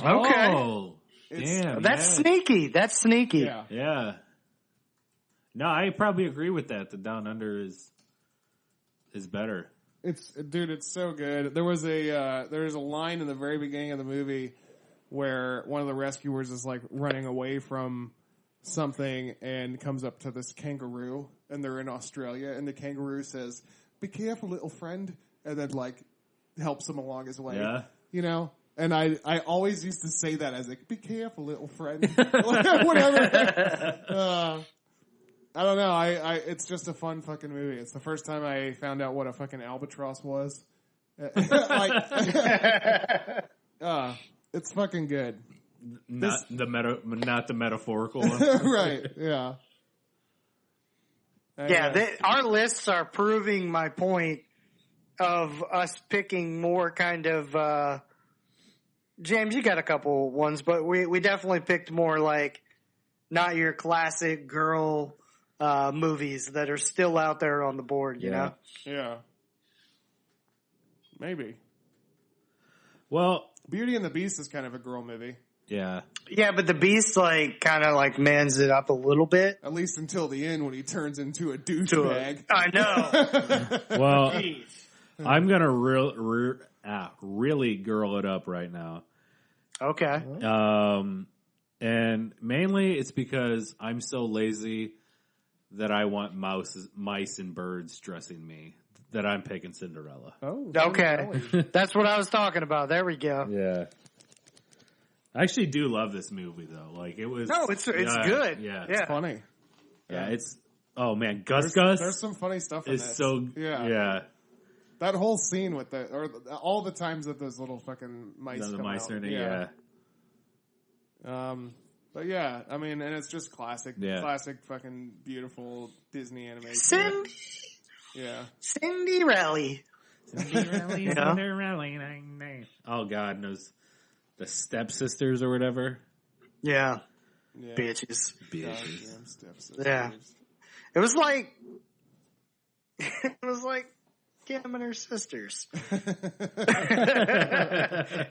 Okay. Oh, damn. That's sneaky. That's sneaky. Yeah. No, I probably agree with that. The Down Under is better. It's so good. There was a line in the very beginning of the movie where one of the rescuers is like running away from something and comes up to this kangaroo, and they're in Australia, and the kangaroo says, "Be careful, little friend," and then like helps him along his way. Yeah. And I always used to say that as like, "Be careful, little friend." Whatever. I don't know. It's just a fun fucking movie. It's the first time I found out what a fucking albatross was. It's fucking good. Not the metaphorical one. Right, yeah. Our lists are proving my point of us picking more kind of, James, you got a couple ones, but we definitely picked more like not your classic girl movies that are still out there on the board, you know? Yeah. Maybe. Well, Beauty and the Beast is kind of a girl movie. Yeah. Yeah, but the Beast kind of mans it up a little bit. At least until the end when he turns into a douchebag. I know. Well, I'm going to really girl it up right now. Okay. And mainly it's because I'm so lazy that I want mice and birds dressing me that I'm picking Cinderella. Oh, okay. That's what I was talking about. There we go. Yeah. I actually do love this movie though. Like it was. No, it's good. Yeah. It's funny. Yeah, it's. Oh man, Gus. There's some funny stuff in is this. so. Yeah. That whole scene with all the times that those little fucking mice come mice out. Yeah. But yeah, I mean, and it's just classic fucking beautiful Disney animation. Cindy Rally. You know? Oh God, knows the stepsisters or whatever. Yeah. Yeah. Bitches. Goddamn Stepsisters. Yeah. It was like Kim and her sisters.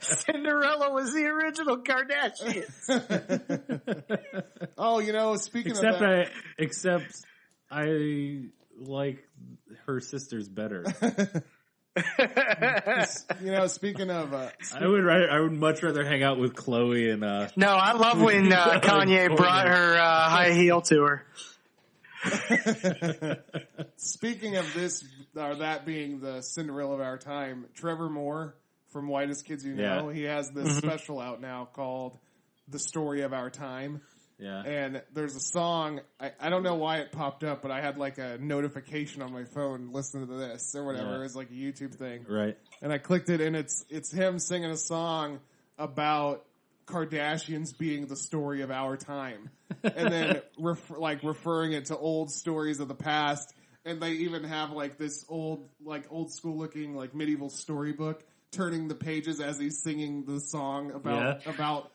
Cinderella was the original Kardashians. Oh, speaking of that. Except I like her sisters better. Speaking of, I would much rather hang out with Chloe and No, I love when Kanye brought her high heel to her. Speaking of this, or that being the Cinderella of our time, Trevor Moore from Whitest Kids You Know, he has this special out now called The Story of Our Time. Yeah. And there's a song, I don't know why it popped up, but I had like a notification on my phone listening to this or whatever. Yeah. It was like a YouTube thing. Right. And I clicked it and it's him singing a song about Kardashians being the story of our time. And then referring it to old stories of the past. And they even have like this old school looking like medieval storybook turning the pages as he's singing the song about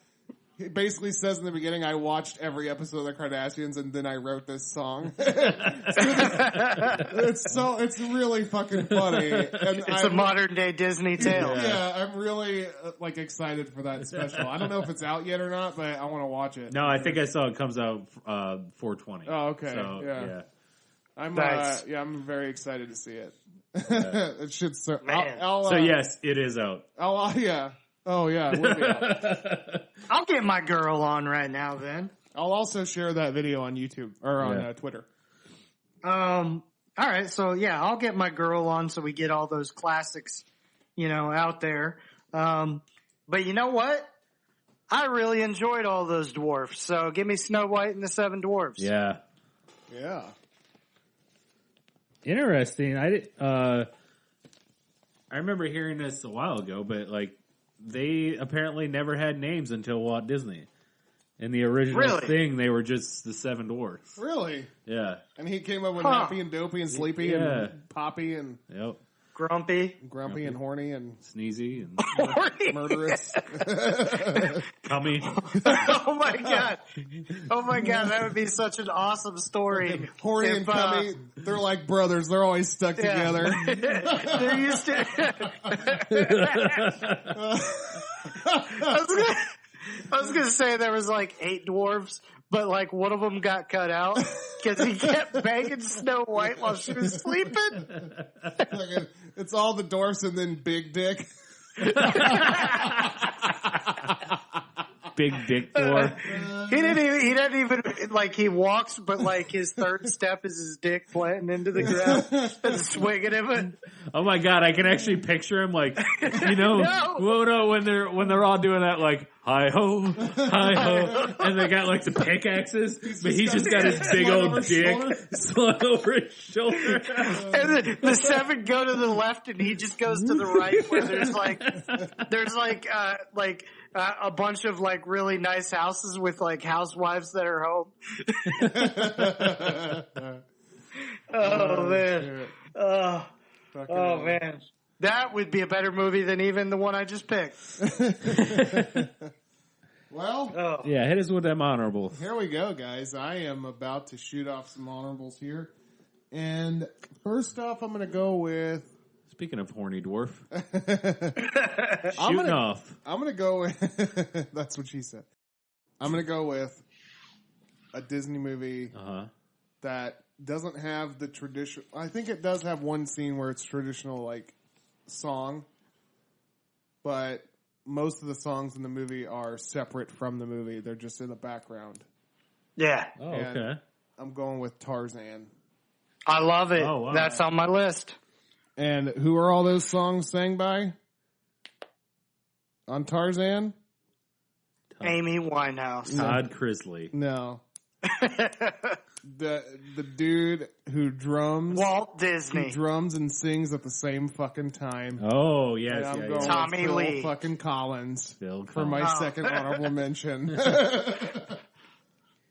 he basically says in the beginning, I watched every episode of the Kardashians and then I wrote this song. It's really fucking funny. And It's a modern day Disney tale. Yeah, I'm really excited for that special. I don't know if it's out yet or not, but I want to watch it. No, I think I saw it comes out 4/20. Oh, okay. So, yeah. I'm Nice. I'm very excited to see it. Yeah. It should start. Man. So yes, it is out. Yeah. Oh yeah, it will be out. I'll get my girl on right now then. I'll also share that video on YouTube or on Twitter. All right, so yeah, I'll get my girl on so we get all those classics, out there. But you know what? I really enjoyed all those dwarfs. So give me Snow White and the Seven Dwarfs. Yeah. Yeah. Interesting. I remember hearing this a while ago, but they apparently never had names until Walt Disney. In the original thing, they were just the Seven Dwarfs. Really? Yeah. And he came up with Happy and Dopey and Sleepy and Poppy and Grumpy and Horny and Sneezy and Murderous. Cummy. Oh my god, that would be such an awesome story. Horny and Cummy, they're like brothers. They're always stuck together. They're used to. I was gonna say there was 8 dwarves, but one of them got cut out because he kept banging Snow White while she was sleeping. It's all the dwarfs and then Big Dick. Big Dick Dwarf. He didn't even he walks, but his third step is his dick planting into the ground and swinging him. Oh my god, I can actually picture him when they're all doing that hi ho, and they got the pickaxes, but he's just got his big old dick slung over his shoulder. And then the 7 go to the left, and he just goes to the right, where there's a bunch of really nice houses with housewives that are home. Oh man. Oh man. That would be a better movie than even the one I just picked. Well, yeah, hit us with them honorables. Here we go, guys. I am about to shoot off some honorables here. And first off, I'm going to go with... Speaking of horny dwarf. I'm going to go with... That's what she said. I'm going to go with a Disney movie that doesn't have the traditional... I think it does have one scene where it's traditional, song, but most of the songs in the movie are separate from the movie. They're just in the background. Yeah. Oh, okay. I'm going with Tarzan. I love it. Oh, wow. That's on my list. And who are all those songs sang by? On Tarzan? Amy Winehouse. Todd Crisley. No. The dude who drums. Walt Disney. Who drums and sings at the same fucking time. Oh, yes. And I'm going with Tommy Phil Lee. fucking Collins. Phil for my Collins. second honorable mention.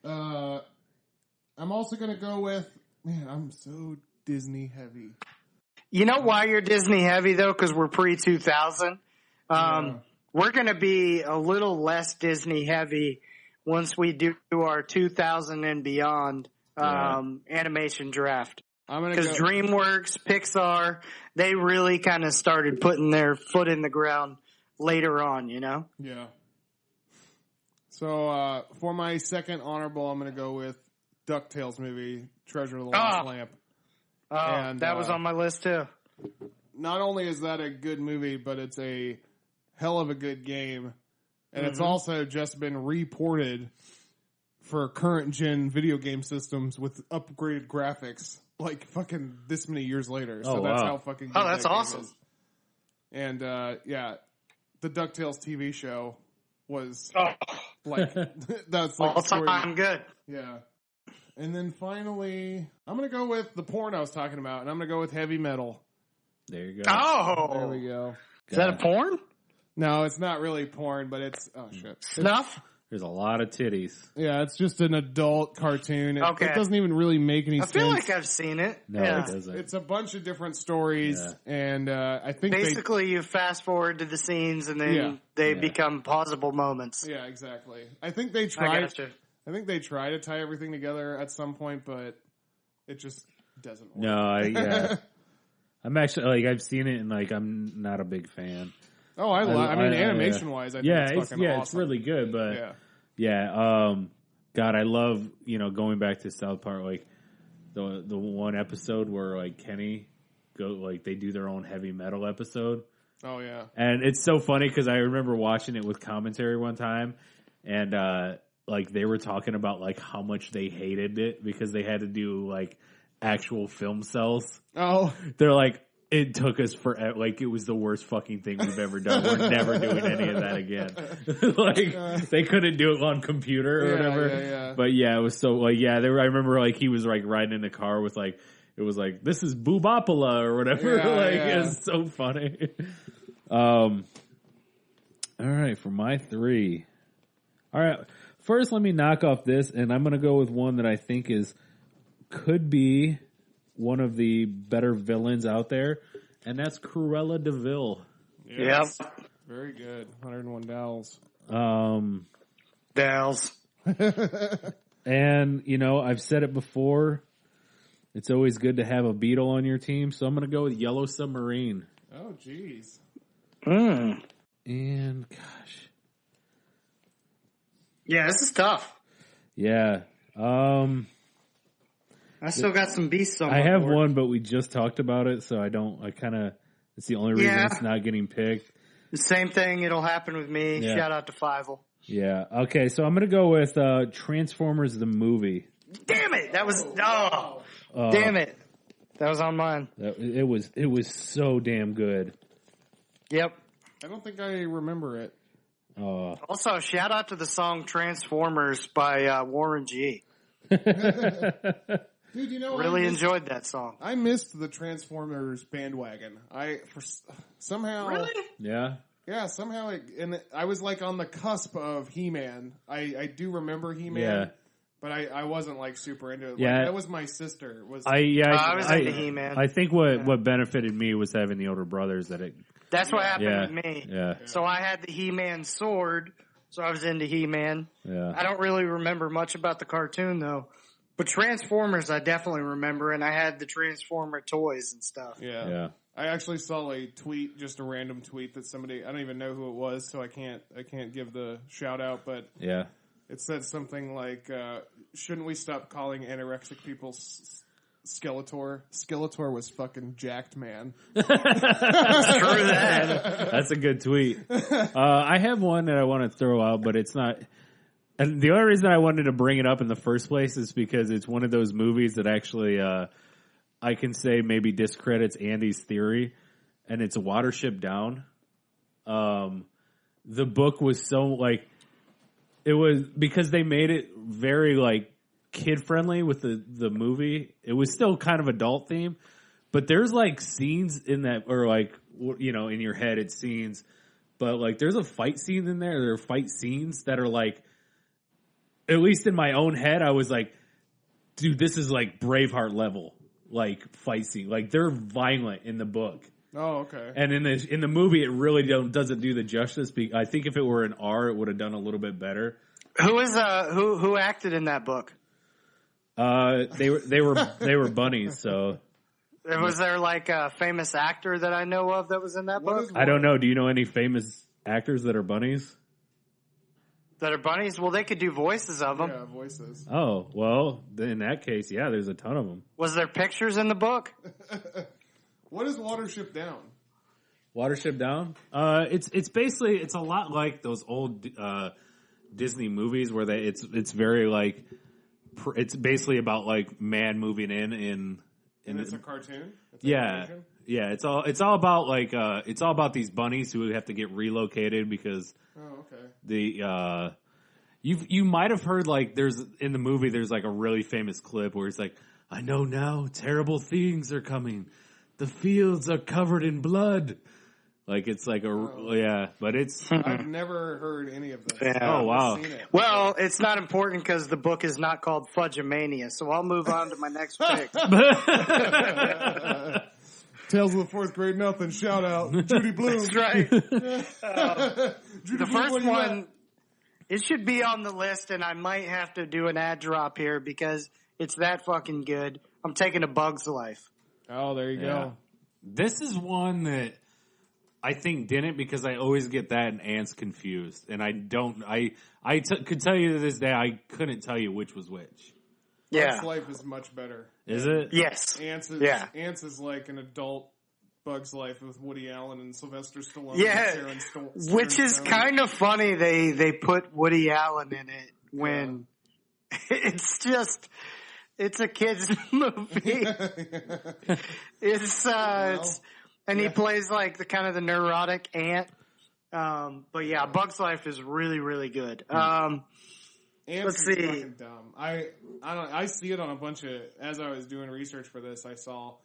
I'm also going to go with... Man, I'm so Disney heavy. You know why you're Disney heavy, though? Because we're pre-2000. We're going to be a little less Disney heavy once we do our 2000 and beyond animation draft. Because DreamWorks, Pixar, they really kind of started putting their foot in the ground later on, you know? Yeah. So for my second honorable, I'm going to go with DuckTales movie, Treasure of the Lost Lamp. Oh, and that was on my list too. Not only is that a good movie, but it's a hell of a good game. And it's also just been reported for current gen video game systems with upgraded graphics, like fucking this many years later. So that's how fucking good that's that game awesome. is. And the DuckTales TV show was like that's like all time good. Yeah. And then finally, I'm gonna go with the porn I was talking about, and I'm gonna go with heavy metal. There you go. Oh, There we go. Is that a porn? No, it's not really porn, but it's shit. Snuff? There's a lot of titties. Yeah, it's just an adult cartoon. Okay. It doesn't even really make any sense. I feel like I've seen it. No, yeah. it doesn't. It's a bunch of different stories, and I think basically you fast forward to the scenes, and then they become pausable moments. Yeah, exactly. I think they I tried. gotcha. I think they try to tie everything together at some point, but it just doesn't work. No, I'm actually I've seen it, and I'm not a big fan. Oh, I mean, animation wise, I think it's fucking awesome. It's really good, but God, I love going back to South Park, like the one episode where Kenny they do their own heavy metal episode. Oh yeah, and it's so funny because I remember watching it with commentary one time, and they were talking about how much they hated it because they had to do actual film cells. Oh, they're like, it took us forever. It was the worst fucking thing we've ever done. We're never doing any of that again. They couldn't do it on computer or whatever. Yeah. But yeah, it was so I remember he was riding in the car with it was this is Boobopola or whatever. It's so funny. All right, for my 3. All right, first let me knock off this, and I'm going to go with one that I think could be one of the better villains out there, and that's Cruella de Vil. Yes. Yep. Very good. 101 Dowls. Dowls. And, I've said it before. It's always good to have a Beetle on your team, so I'm going to go with Yellow Submarine. Oh, jeez. And, gosh. Yeah, this is tough. Yeah. I still got some beasts on I my have board. one, but we just talked about it, so it's the only reason it's not getting picked. The same thing, it'll happen with me. Yeah. Shout out to Fievel. Yeah. Okay, so I'm going to go with Transformers the movie. Damn it! That was damn it! That was on mine. It was so damn good. Yep. I don't think I remember it. Also, shout out to the song "Transformers" by Warren G. Dude, really enjoyed that song. I missed the Transformers bandwagon. Somehow really, yeah, somehow I was on the cusp of He-Man. I do remember He-Man, but I wasn't super into it. Yeah, that was my sister. I was into He-Man. I think what benefited me was having the older brothers That's what happened with me. Yeah. So I had the He-Man sword, so I was into He-Man. Yeah. I don't really remember much about the cartoon though. But Transformers I definitely remember, and I had the Transformer toys and stuff. Yeah. I actually saw a tweet, just a random tweet that somebody, I don't even know who it was, so I can't give the shout out, but it said something like, shouldn't we stop calling anorexic people Skeletor? Skeletor was fucking jacked, man. Screw that. That's a good tweet. I have one that I want to throw out, but it's not. And the only reason I wanted to bring it up in the first place is because it's one of those movies that actually I can say maybe discredits Andy's theory, and it's Watership Down. The book was so it was because they made it very kid friendly with the movie. It was still kind of adult theme, but there's scenes in that, or in your head it's scenes, but there's a fight scene in there. There are fight scenes that are at least in my own head, I was dude, this is Braveheart level, fight scene. They're violent in the book. Oh, okay. And in the movie, it really doesn't do the justice. I think if it were an R, it would have done a little bit better. Who acted in that book? They were bunnies. So Was there like a famous actor that I know of that was in that book? I don't know. Do you know any famous actors that are bunnies? That are bunnies? Well, they could do voices of them. Yeah, voices. Oh, well, in that case, yeah, there's a ton of them. Was there pictures in the book? What is Watership Down? Watership Down? It's basically, it's a lot like those old Disney movies where it's very like, it's basically about like man moving in. And it's a cartoon? It's animation? Yeah. It's all about like, it's all about these bunnies who have to get relocated because you might have heard like in the movie there's like a really famous clip where it's like, I know now terrible things are coming. The fields are covered in blood. Like it's like but it's I've never heard any of this. Yeah. Oh wow. Well, it's not important because the book is not called Fudgemania, so I'll move on to my next pick. Tales of the Fourth Grade Nothing. Shout out Judy Blume. That's right. Judy The Blume, first what do you one, got? it should be on the list, and I might have to do an ad drop here because it's that fucking good. I'm taking A Bug's Life. Oh, there you go. This is one that I think didn't because I always get that and Ants confused, and I could tell you to this day I couldn't tell you which was which. Yeah. Bug's Life is much better. Is it? Yes. Ants is like an adult Bug's Life with Woody Allen and Sylvester Stallone. Yeah, and Sharon which is Stone. kind of funny. They put Woody Allen in it when it's a kid's movie. It's and he plays like the kind of the neurotic ant. But yeah, Bug's Life is really, really good. Ants let's is see. fucking dumb. I see it on a bunch of, as I was doing research for this, I saw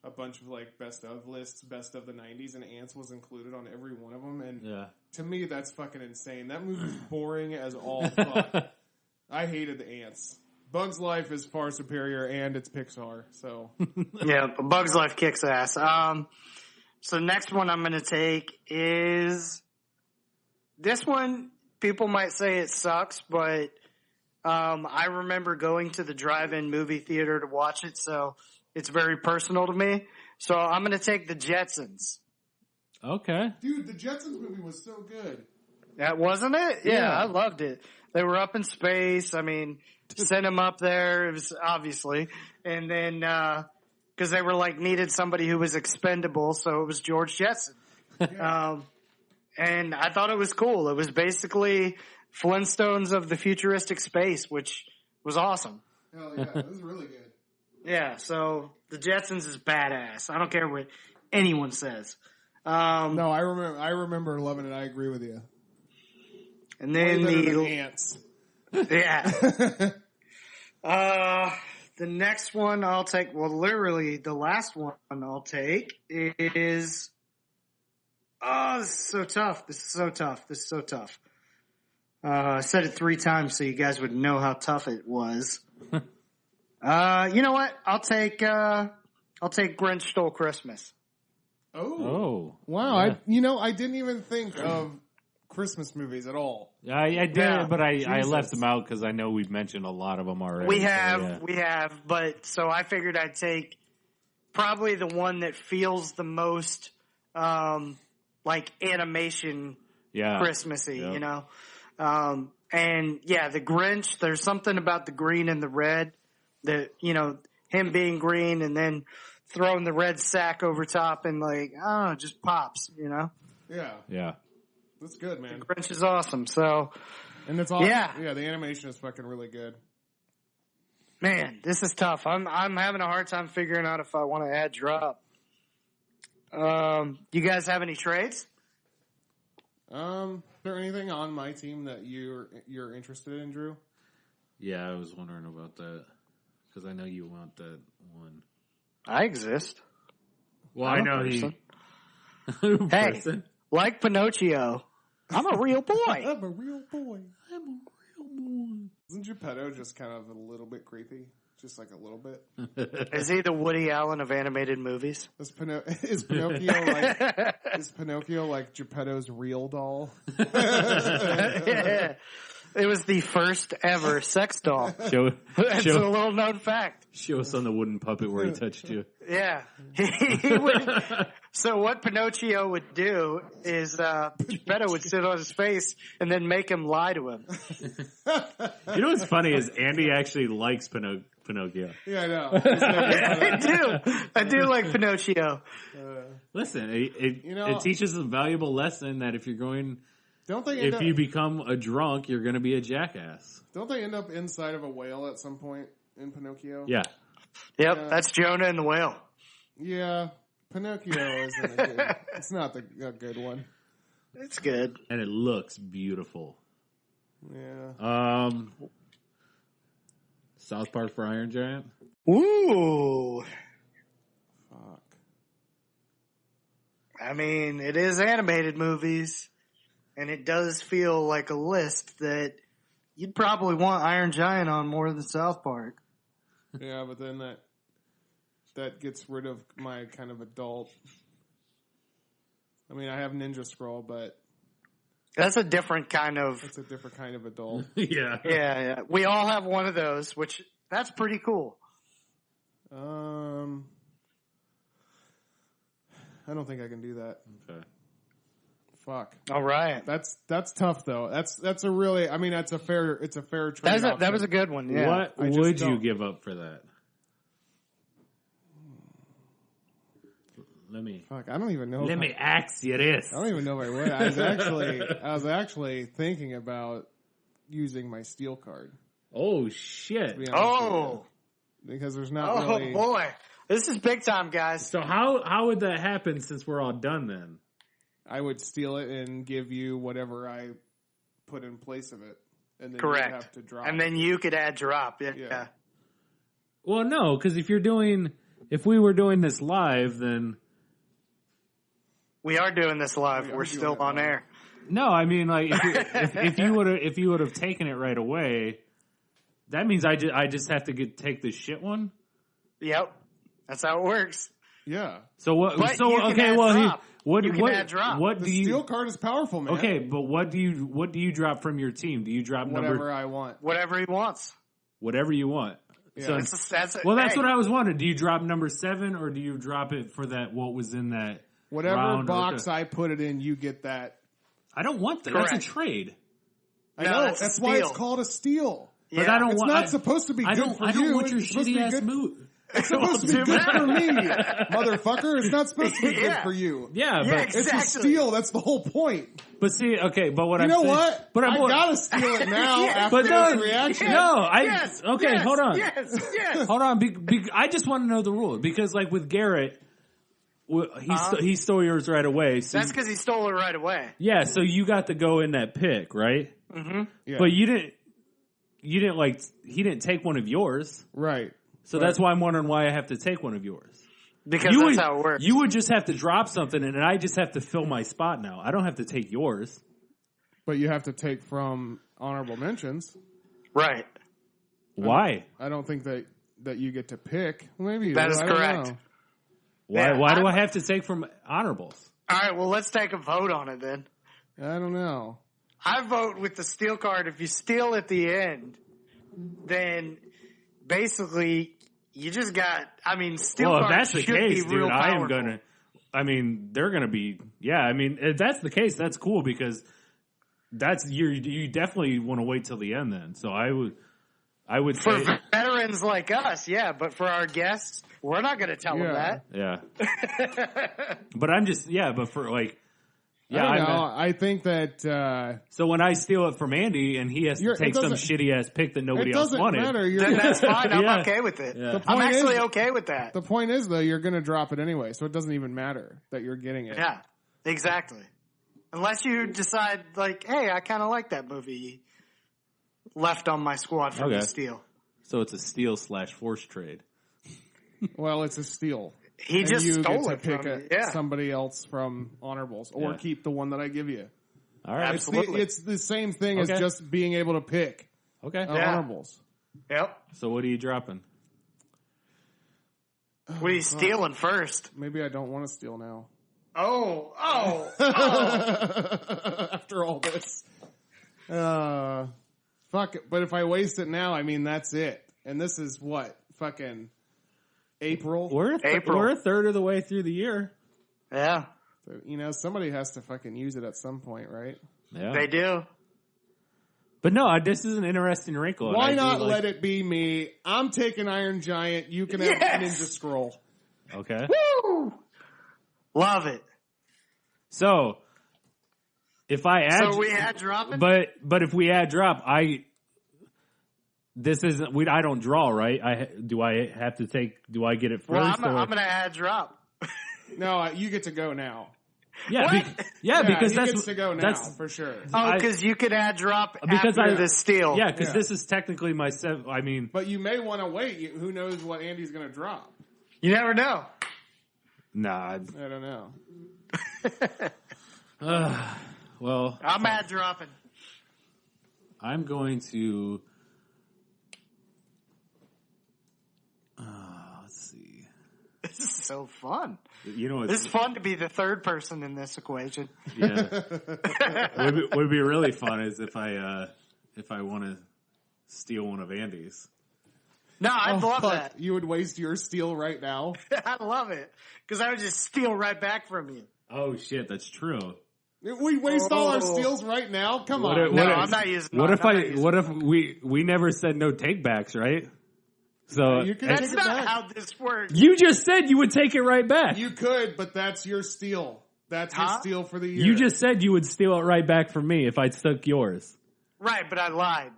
a bunch of like best of lists, best of the 90s, and Ants was included on every one of them. And to me, that's fucking insane. That movie's boring as all fuck. I hated the Ants. Bug's Life is far superior, and it's Pixar. So Yeah, Bug's Life kicks ass. So next one I'm going to take is this one. People might say it sucks, but I remember going to the drive-in movie theater to watch it, so it's very personal to me. So I'm going to take The Jetsons. Okay. dude, the Jetsons movie was so good. That wasn't it? Yeah, Yeah. I loved it. They were up in space. I mean, sent them up there. It was obviously, and then because they were like needed somebody who was expendable, so it was George Jetson. And I thought it was cool. It was basically Flintstones of the futuristic space, which was awesome. Hell yeah, it was really good. Yeah, so The Jetsons is badass. I don't care what anyone says. No, I remember loving it. I agree with you. And Way then better than Ants. yeah. The next one I'll take, well, literally the last one I'll take is, this is so tough. I said it 3 times so you guys would know how tough it was. You know what? I'll take Grinch Stole Christmas. Oh. Wow. Yeah. I didn't even think of Christmas movies at all. I did, Yeah. but I Jesus. left them out because I know we've mentioned a lot of them already. We so, have, but so I figured I'd take probably the one that feels the most, like animation Christmassy, Yep. you know? And yeah, the Grinch, there's something about the green and the red that, him being green and then throwing the red sack over top and like, it just pops, Yeah. Yeah. That's good, man. Grinch is awesome. So, And it's awesome. Yeah. Yeah, the animation is fucking really good. man, this is tough. I'm having a hard time figuring out if I want to add drop. You guys have any trades? Is there anything on my team that you're interested in, Drew? Yeah, I was wondering about that because I know you want that one. I exist. Well, I'm I a know person. he. Hey, Person. like Pinocchio, I'm a real boy. I'm a real boy. Isn't Geppetto just kind of a little bit creepy? Just like a little bit? Is he the Woody Allen of animated movies? Is Pinocchio like Geppetto's real doll? Yeah. It was the first ever sex doll. That's a little known fact. Show us on the wooden puppet where he touched you. Yeah. He would, so what Pinocchio would do is Geppetto would sit on his face and then make him lie to him. You know what's funny is Andy actually likes Pinocchio. Yeah, I know. I do like Pinocchio. Listen, it teaches a valuable lesson that if you're going... If you become a drunk, you're going to be a jackass. Don't they end up inside of a whale at some point in Pinocchio? Yeah. Yep, that's Jonah and the whale. Yeah, Pinocchio isn't a good... It's not a good one. It's good. And it looks beautiful. Yeah. South Park for Iron Giant? Ooh. Fuck. I mean, it is animated movies. And it does feel like a list that you'd probably want Iron Giant on more than South Park. Yeah, but then that gets rid of my kind of adult. I mean, I have Ninja Scroll, but that's a different kind of. It's a different kind of adult. Yeah. Yeah. We all have one of those, which that's pretty cool. I don't think I can do that. Okay. Fuck. All right. That's tough though. That's a really. I mean, it's a fair trade. That was a good one. Yeah. What would you give up for that? Let me. Fuck. I don't even know. Let me ask you this. I don't even know if I would. I was actually thinking about using my steel card. Oh shit. Oh. Because there's not really. Oh boy. This is big time, guys. So how would that happen since we're all done then? I would steal it and give you whatever I put in place of it. And then correct. You'd have to drop. And then you could add drop. Yeah. Well, no, because if we were doing this live, then we are doing this live. We're still on air. No, I mean, like if you would have taken it right away, that means I just have to take the shit one. Yep, that's how it works. Yeah. So what? But so okay, well, what the do you? Steel card is powerful, man. Okay, but what do you drop from your team? Do you drop whatever I want? Whatever he wants. Whatever you want. Yeah. So that's what I was wondering. Do you drop number 7 or do you drop it for that? What was in that? Whatever box I put it in, you get that. I don't want that. Correct. That's a trade. I know. That's why it's called a steal. But I don't it's want. not supposed to be good for you. I don't want your it's shitty ass move. It's supposed to be good for me, motherfucker. It's not supposed to be good for you. Yeah, but exactly. It's a steal. That's the whole point. But see, okay, but what you I'm know saying, what? But I gotta steal it now after this reaction. Yes, okay, yes, hold on. Yes. Hold on. I just want to know the rule because, like with Garrett, he stole yours right away. So that's because he stole it right away. Yeah, so you got to go in that pick, right? Mm-hmm. Yeah. But you didn't he didn't take one of yours, right? So that's why I'm wondering why I have to take one of yours. Because that's how it works. You would just have to drop something, and I just have to fill my spot now. I don't have to take yours. But you have to take from honorable mentions. Right. Why? I don't think that you get to pick. Maybe that is correct. Why do I have to take from honorables? All right, well, let's take a vote on it then. I don't know. I vote with the steal card. If you steal at the end, then basically you just got. I mean, steal cards if that's the should case, be dude, real I powerful. am gonna. I mean, they're gonna be. Yeah, I mean, if that's the case, that's cool because you definitely want to wait till the end. Then, so I would for say, veterans like us, yeah. But for our guests, we're not going to tell them that. Yeah. But I'm just but for like. Yeah, I don't know. I think that. So when I steal it from Andy and he has to take some shitty ass pick that nobody else wanted, then that's fine. I'm okay with it. Yeah. I'm actually okay with that. The point is, though, you're going to drop it anyway, so it doesn't even matter that you're getting it. Yeah, exactly. Unless you decide, like, hey, I kind of like that movie left on my squad for me to steal. So it's a steal / force trade. Well, it's a steal. He just stole it from pick somebody else from honorables or keep the one that I give you. All right. Absolutely. It's the same thing as just being able to pick honorables. Yep. So what are you dropping? What are you stealing first? Maybe I don't want to steal now. Oh. After all this. Fuck it. But if I waste it now, I mean, that's it. And this is what? Fucking April? We're a third of the way through the year. Yeah. So, you know, somebody has to fucking use it at some point, right? Yeah. They do. But no, this is an interesting wrinkle. Why not let it be me? I'm taking Iron Giant. You can have Ninja Scroll. Okay. Woo! Love it. So, if I add... So we add dropping? But if we add drop, this isn't... I don't draw, right? Do I get it first? Well, I'm going to add drop. No, you get to go now. Yeah, because he that's gets to go now for sure. Oh, because you could add drop because after the steal. Yeah, because this is technically my I mean, but you may want to wait. Who knows what Andy's going to drop? You never know. Nah, I don't know. well, I'm add dropping. I'm going to. Let's see. This is so fun. You know, it's fun to be the third person in this equation. Yeah, would be really fun is if I want to steal one of Andy's. No, I'd love that. You would waste your steal right now? I love it. Because I would just steal right back from you. Oh shit, that's true. We waste all our steals right now? Come on. No, I'm not using What if we never said no takebacks, right? So that's not how this works. You just said you would take it right back. You could, but that's your steal. That's your steal for the year. You just said you would steal it right back from me if I took yours. Right, but I lied.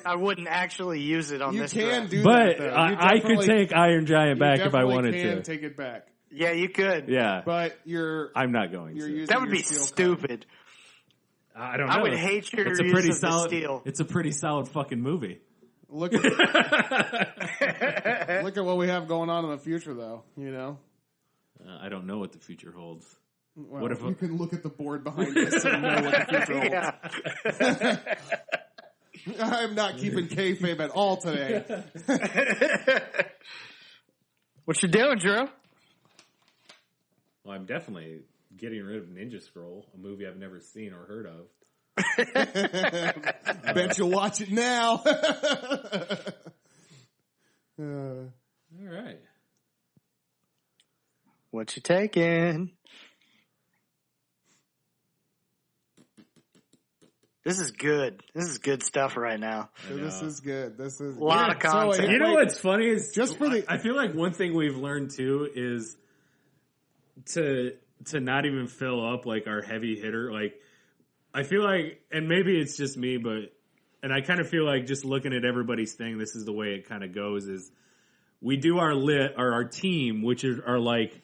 I wouldn't actually use it on this. You can draft. do but that, though. I could take Iron Giant back if I wanted to. to. Take it back. Yeah, you could. Yeah, but I'm not going to. That would be stupid. I don't know. I would hate your it's a use pretty of solid, the steal. It's a pretty solid fucking movie. Look at look at what we have going on in the future, though. You know, I don't know what the future holds. Well, what if you can look at the board behind us and know what the future holds? I'm not keeping kayfabe at all today. What you doing, Drew? Well, I'm definitely getting rid of Ninja Scroll, a movie I've never seen or heard of. Bet you'll watch it now. All right. What you taking? This is good. This is good stuff right now. This is good. This is a lot of content. So, you know what's funny is just for the. I feel like one thing we've learned too is to not even fill up like our heavy hitter. Like I feel like, and maybe it's just me, and I kind of feel like just looking at everybody's thing, this is the way it kind of goes. Is we do our team, which are like.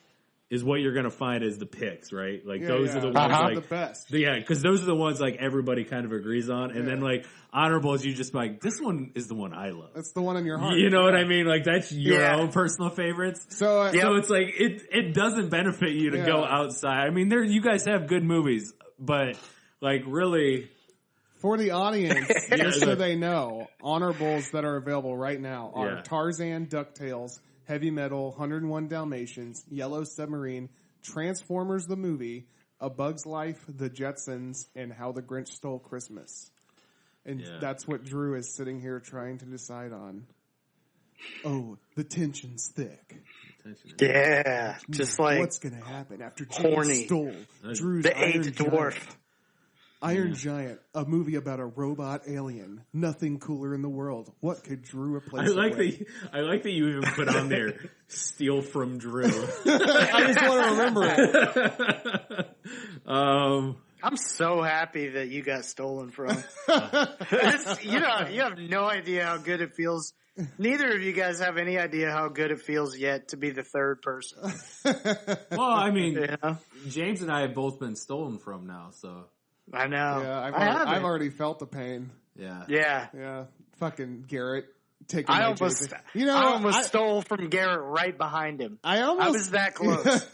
Is what you're gonna find as the picks, right? Like those are the ones like the best. Yeah, because those are the ones like everybody kind of agrees on, and then like honorables, you just like this one is the one I love. That's the one in your heart. You know what I mean? Like that's your own personal favorites. So so it's like it doesn't benefit you to go outside. I mean, you guys have good movies, but like really. For the audience, just so they know, honorables that are available right now are Tarzan, DuckTales, Heavy Metal, 101 Dalmatians, Yellow Submarine, Transformers the Movie, A Bug's Life, The Jetsons, and How the Grinch Stole Christmas. And that's what Drew is sitting here trying to decide on. Oh, the tension's thick. Yeah, just like what's going to happen after James stole Drew's the Iron eighth dwarf. Giant. Iron Giant, a movie about a robot alien. Nothing cooler in the world. What could Drew replace? I like that you even put on there "steal from Drew." I just want to remember it. I'm so happy that you got stolen from. You have no idea how good it feels. Neither of you guys have any idea how good it feels yet to be the third person. Well, I mean, James and I have both been stolen from now, so. I know. Yeah, I've already felt the pain. Yeah. Yeah. Fucking Garrett. I almost stole from Garrett right behind him. I was that close.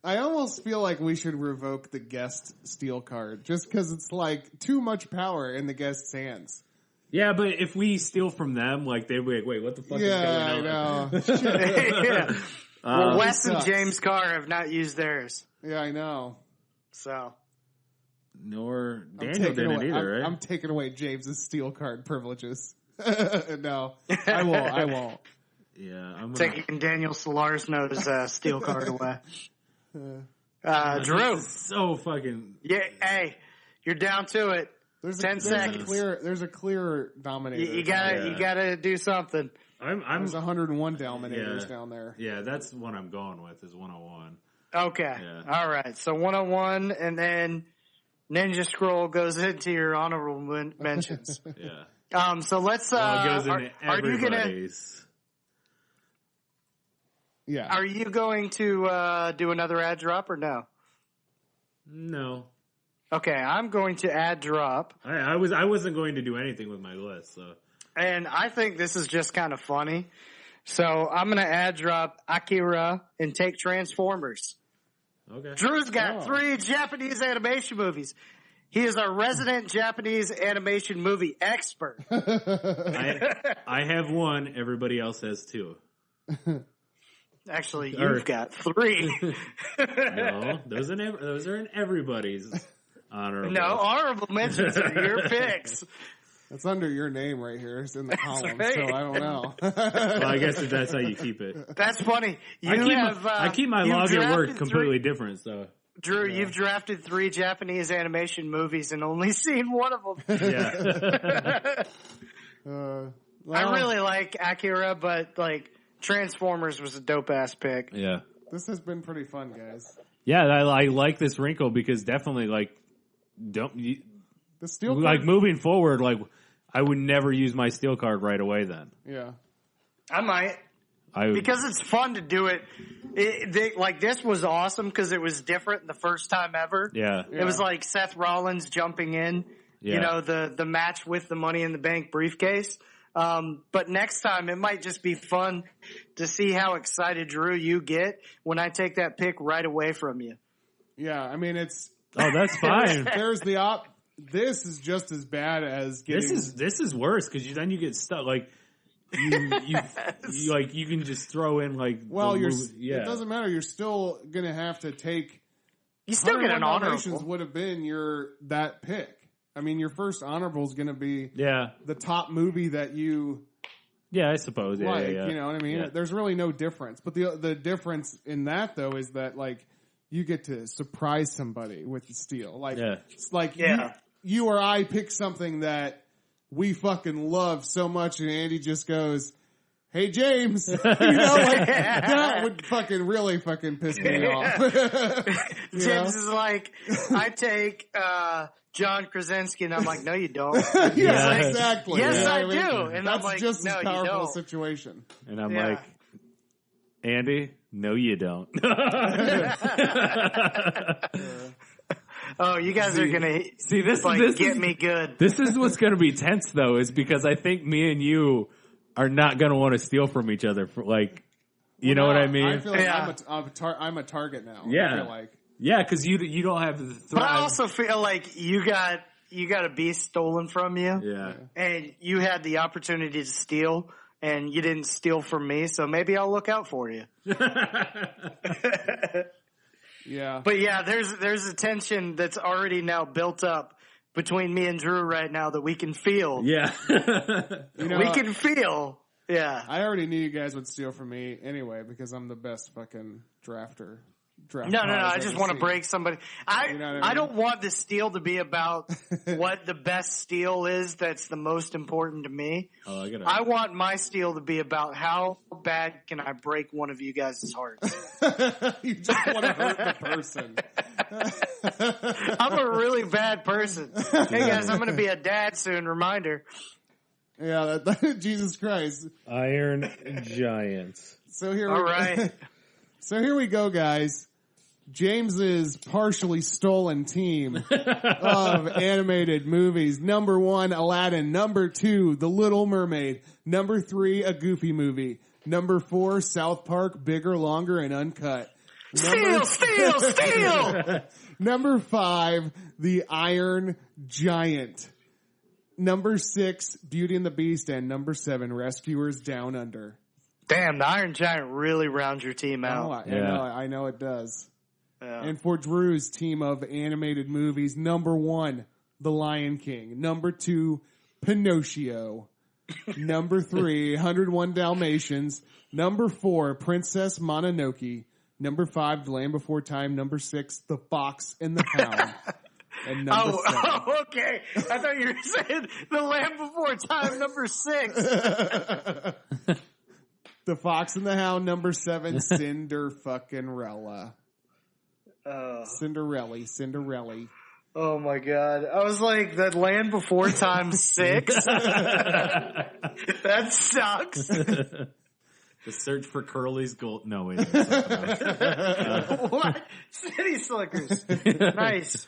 I almost feel like we should revoke the guest steal card just because it's like too much power in the guest's hands. Yeah, but if we steal from them, like they'd be like, "Wait, what the fuck is going on?" I know. Well, Wes and James Carr have not used theirs. Yeah, I know. So nor Daniel didn't either, right? I'm taking away James's steel card privileges. No, I won't. Yeah, I'm Taking Daniel Solarno's steel card away. Drew. So fucking... Yeah, hey, you're down to it. There's 10 seconds. There's a clear dominator. You gotta do something. There's 101 Dominators down there. Yeah, that's what I'm going with, is 101. Okay. Yeah. All right. So 101, and then Ninja Scroll goes into your honorable mentions. Yeah. So let's. It goes into are you gonna? everybody's. Yeah. Are you going to do another ad drop or no? No. Okay, I'm going to ad drop. I wasn't going to do anything with my list, so. And I think this is just kind of funny. So I'm going to ad drop Akira and take Transformers. Okay. Drew's got 3 Japanese animation movies. He is our resident Japanese animation movie expert. I have 1. Everybody else has 2. Actually, you've got 3. No, those are in everybody's honorable. No, honorable mentions are your picks. It's under your name right here. It's in the column, right. so I don't know. Well, I guess that's how you keep it. That's funny. I keep my log at work completely different, so. Drew, you've drafted 3 Japanese animation movies and only seen one of them. Yeah. I really like Akira, but like Transformers was a dope ass pick. Yeah. This has been pretty fun, guys. Yeah, I like this wrinkle because definitely The steel card. like moving forward, like I would never use my steel card right away then. Yeah. I might. Because it's fun to do it. Like this was awesome because it was different the first time ever. Yeah. It was like Seth Rollins jumping in, you know, the match with the Money in the Bank briefcase. But next time it might just be fun to see how excited, Drew, you get when I take that pick right away from you. Yeah, I mean it's. Oh, that's fine. There's the This is just as bad as getting. This is worse because then you get stuck. Like you can just throw in like. Well, it doesn't matter. You're still gonna have to take. You still get an honorable. honorable. Would have been that pick. I mean, your first honorable is going to be the top movie that you. Yeah, I suppose. Yeah, like, yeah. You know what I mean? Yeah. There's really no difference. But the difference in that though is that like you get to surprise somebody with the steal. Like it's like you or I pick something that we fucking love so much, and Andy just goes, "Hey James," you know, like that would fucking really fucking piss me off. James is like, I take John Krasinski, and I'm like, no, you don't. Yes, exactly. Yes, you know I what mean? do. And that's I'm like, just no, as you powerful a don't. situation. And I'm like, Andy, no, you don't. Oh, you guys are gonna see this. Like, this get is, me good. This is what's gonna be tense, though, is because I think me and you are not gonna want to steal from each other for like, you know what I mean? I feel like I'm a target now. Yeah. I feel like. Yeah, because you don't have the thrive. But I also feel like you got a beast stolen from you. Yeah. And you had the opportunity to steal, and you didn't steal from me, so maybe I'll look out for you. Yeah. But yeah, there's a tension that's already now built up between me and Drew right now that we can feel. Yeah. You know, we can feel. Yeah. I already knew you guys would steal from me anyway because I'm the best fucking drafter. No. I just want to break somebody. You know what I I mean? don't want the steal to be about what the best steal is that's the most important to me. Oh, I want my steal to be about how bad can I break one of you guys' hearts. You just want to hurt the person. I'm a really bad person. Hey guys, I'm going to be a dad soon. Reminder. Yeah, Jesus Christ. Iron Giants. So here All right. So here we go, guys. James's partially stolen team of animated movies. Number 1, Aladdin. Number 2, The Little Mermaid. Number 3, a Goofy movie. Number 4, South Park, Bigger, Longer, and Uncut. Steal! Number 5, The Iron Giant. Number 6, Beauty and the Beast. And number 7, Rescuers Down Under. Damn, the Iron Giant really rounds your team out. I know it does. And for Drew's team of animated movies, number 1, The Lion King. Number 2, Pinocchio. Number 3, 101 Dalmatians. Number 4, Princess Mononoke. Number 5, The Land Before Time. Number 6, The Fox and the Hound. And number 7. Oh, okay. I thought you were saying The Land Before Time, number 6. The Fox and the Hound, number 7, Cinderella. Cinderella. Oh my God. I was like, The Land Before Time 6? That sucks. The Search for Curly's Gold. No, wait. What? City Slickers. Nice.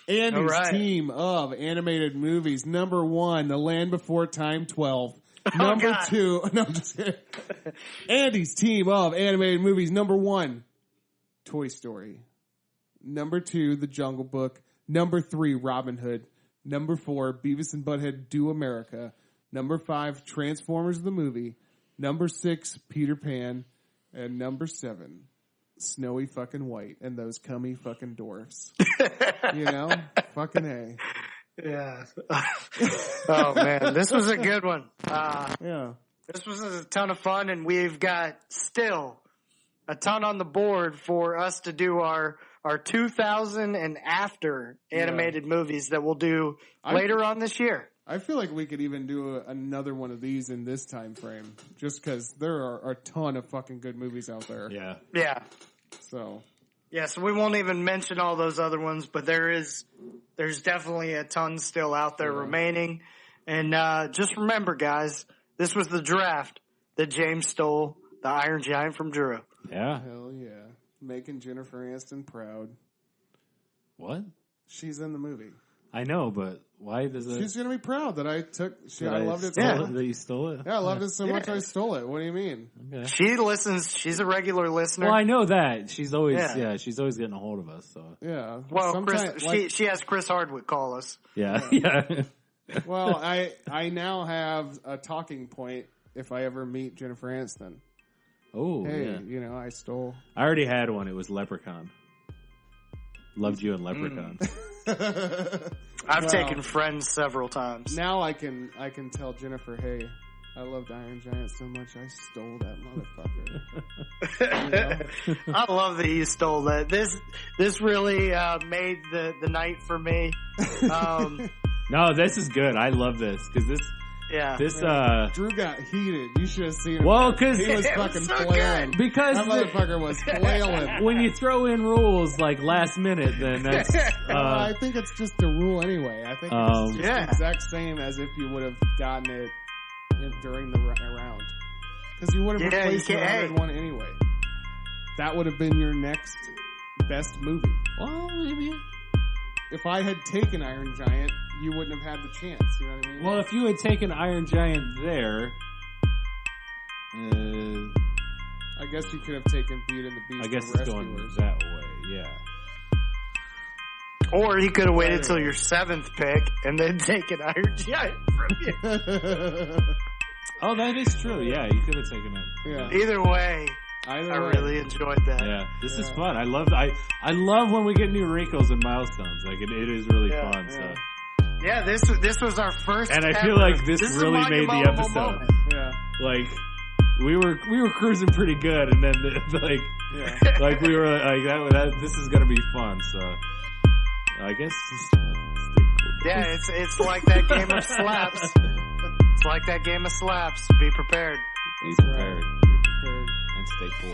Andy's right. team of animated movies. Number 1, The Land Before Time 12. Number God. 2, no, I'm just kidding. Andy's team of animated movies. Number 1, Toy Story. Number 2, The Jungle Book. Number 3, Robin Hood. Number 4, Beavis and Butthead Do America. Number 5, Transformers the movie. Number 6, Peter Pan. And number 7, Snowy fucking White and those cummy fucking dwarfs. You know? Fucking A. Yeah. Oh man, this was a good one. Yeah. This was a ton of fun, and we've got still a ton on the board for us to do our 2000 and after animated movies that we'll do later on this year. I feel like we could even do another one of these in this time frame, just because there are a ton of fucking good movies out there. Yeah. Yeah. So. Yeah, so we won't even mention all those other ones, but there's definitely a ton still out there remaining. And just remember, guys, this was the draft that James stole the Iron Giant from Drew. Yeah. Hell yeah. Making Jennifer Aniston proud. What? She's in the movie. I know, but why does it? She's going to be proud that I took... I loved it. That you stole it? Yeah, I loved it so much I stole it. What do you mean? Okay. She listens. She's a regular listener. Well, I know that. She's always, she's always getting a hold of us, so. Yeah. Well, she has Chris Hardwick call us. Yeah. Yeah. Well, I now have a talking point if I ever meet Jennifer Aniston. Oh, hey, you know, I stole... I already had one. It was Leprechaun. Loved you in Leprechaun. I've taken Friends several times. Now I can tell Jennifer, hey, I loved Iron Giant so much I stole that motherfucker. You know? I love that you stole that. This really made the night for me. No, this is good. I love this because this. Drew got heated. You should have seen him. Well, because he was fucking so flailing. good. Because that motherfucker was flailing. When you throw in rules like last minute, then that's. I think it's just a rule anyway. I think it's just the exact same as if you would have gotten it during the round. Because you would have replaced the 101 anyway. That would have been your next best movie. Well, maybe. If I had taken Iron Giant, you wouldn't have had the chance. You know what I mean? Well, if you had taken Iron Giant there, I guess you could have taken Beauty and the Beast. I guess the it's going Rescuers. that way. Yeah. Or you could have waited till your 7th pick and then taken Iron Giant from you. Oh, that is true. Yeah, you could have taken it. Yeah. Either way, I really enjoyed that. Yeah, this is fun. I love when we get new wrinkles and milestones. Like it is really fun. Yeah. So. Yeah, this was our first, and I feel like this really is a made the monumental episode. moment. Yeah. Like we were cruising pretty good, and then like we were like that. This is gonna be fun. So I guess just stay cool. Yeah, it's like that game of slaps. It's like that game of slaps. Be prepared. Be prepared. Be prepared. And stay cool.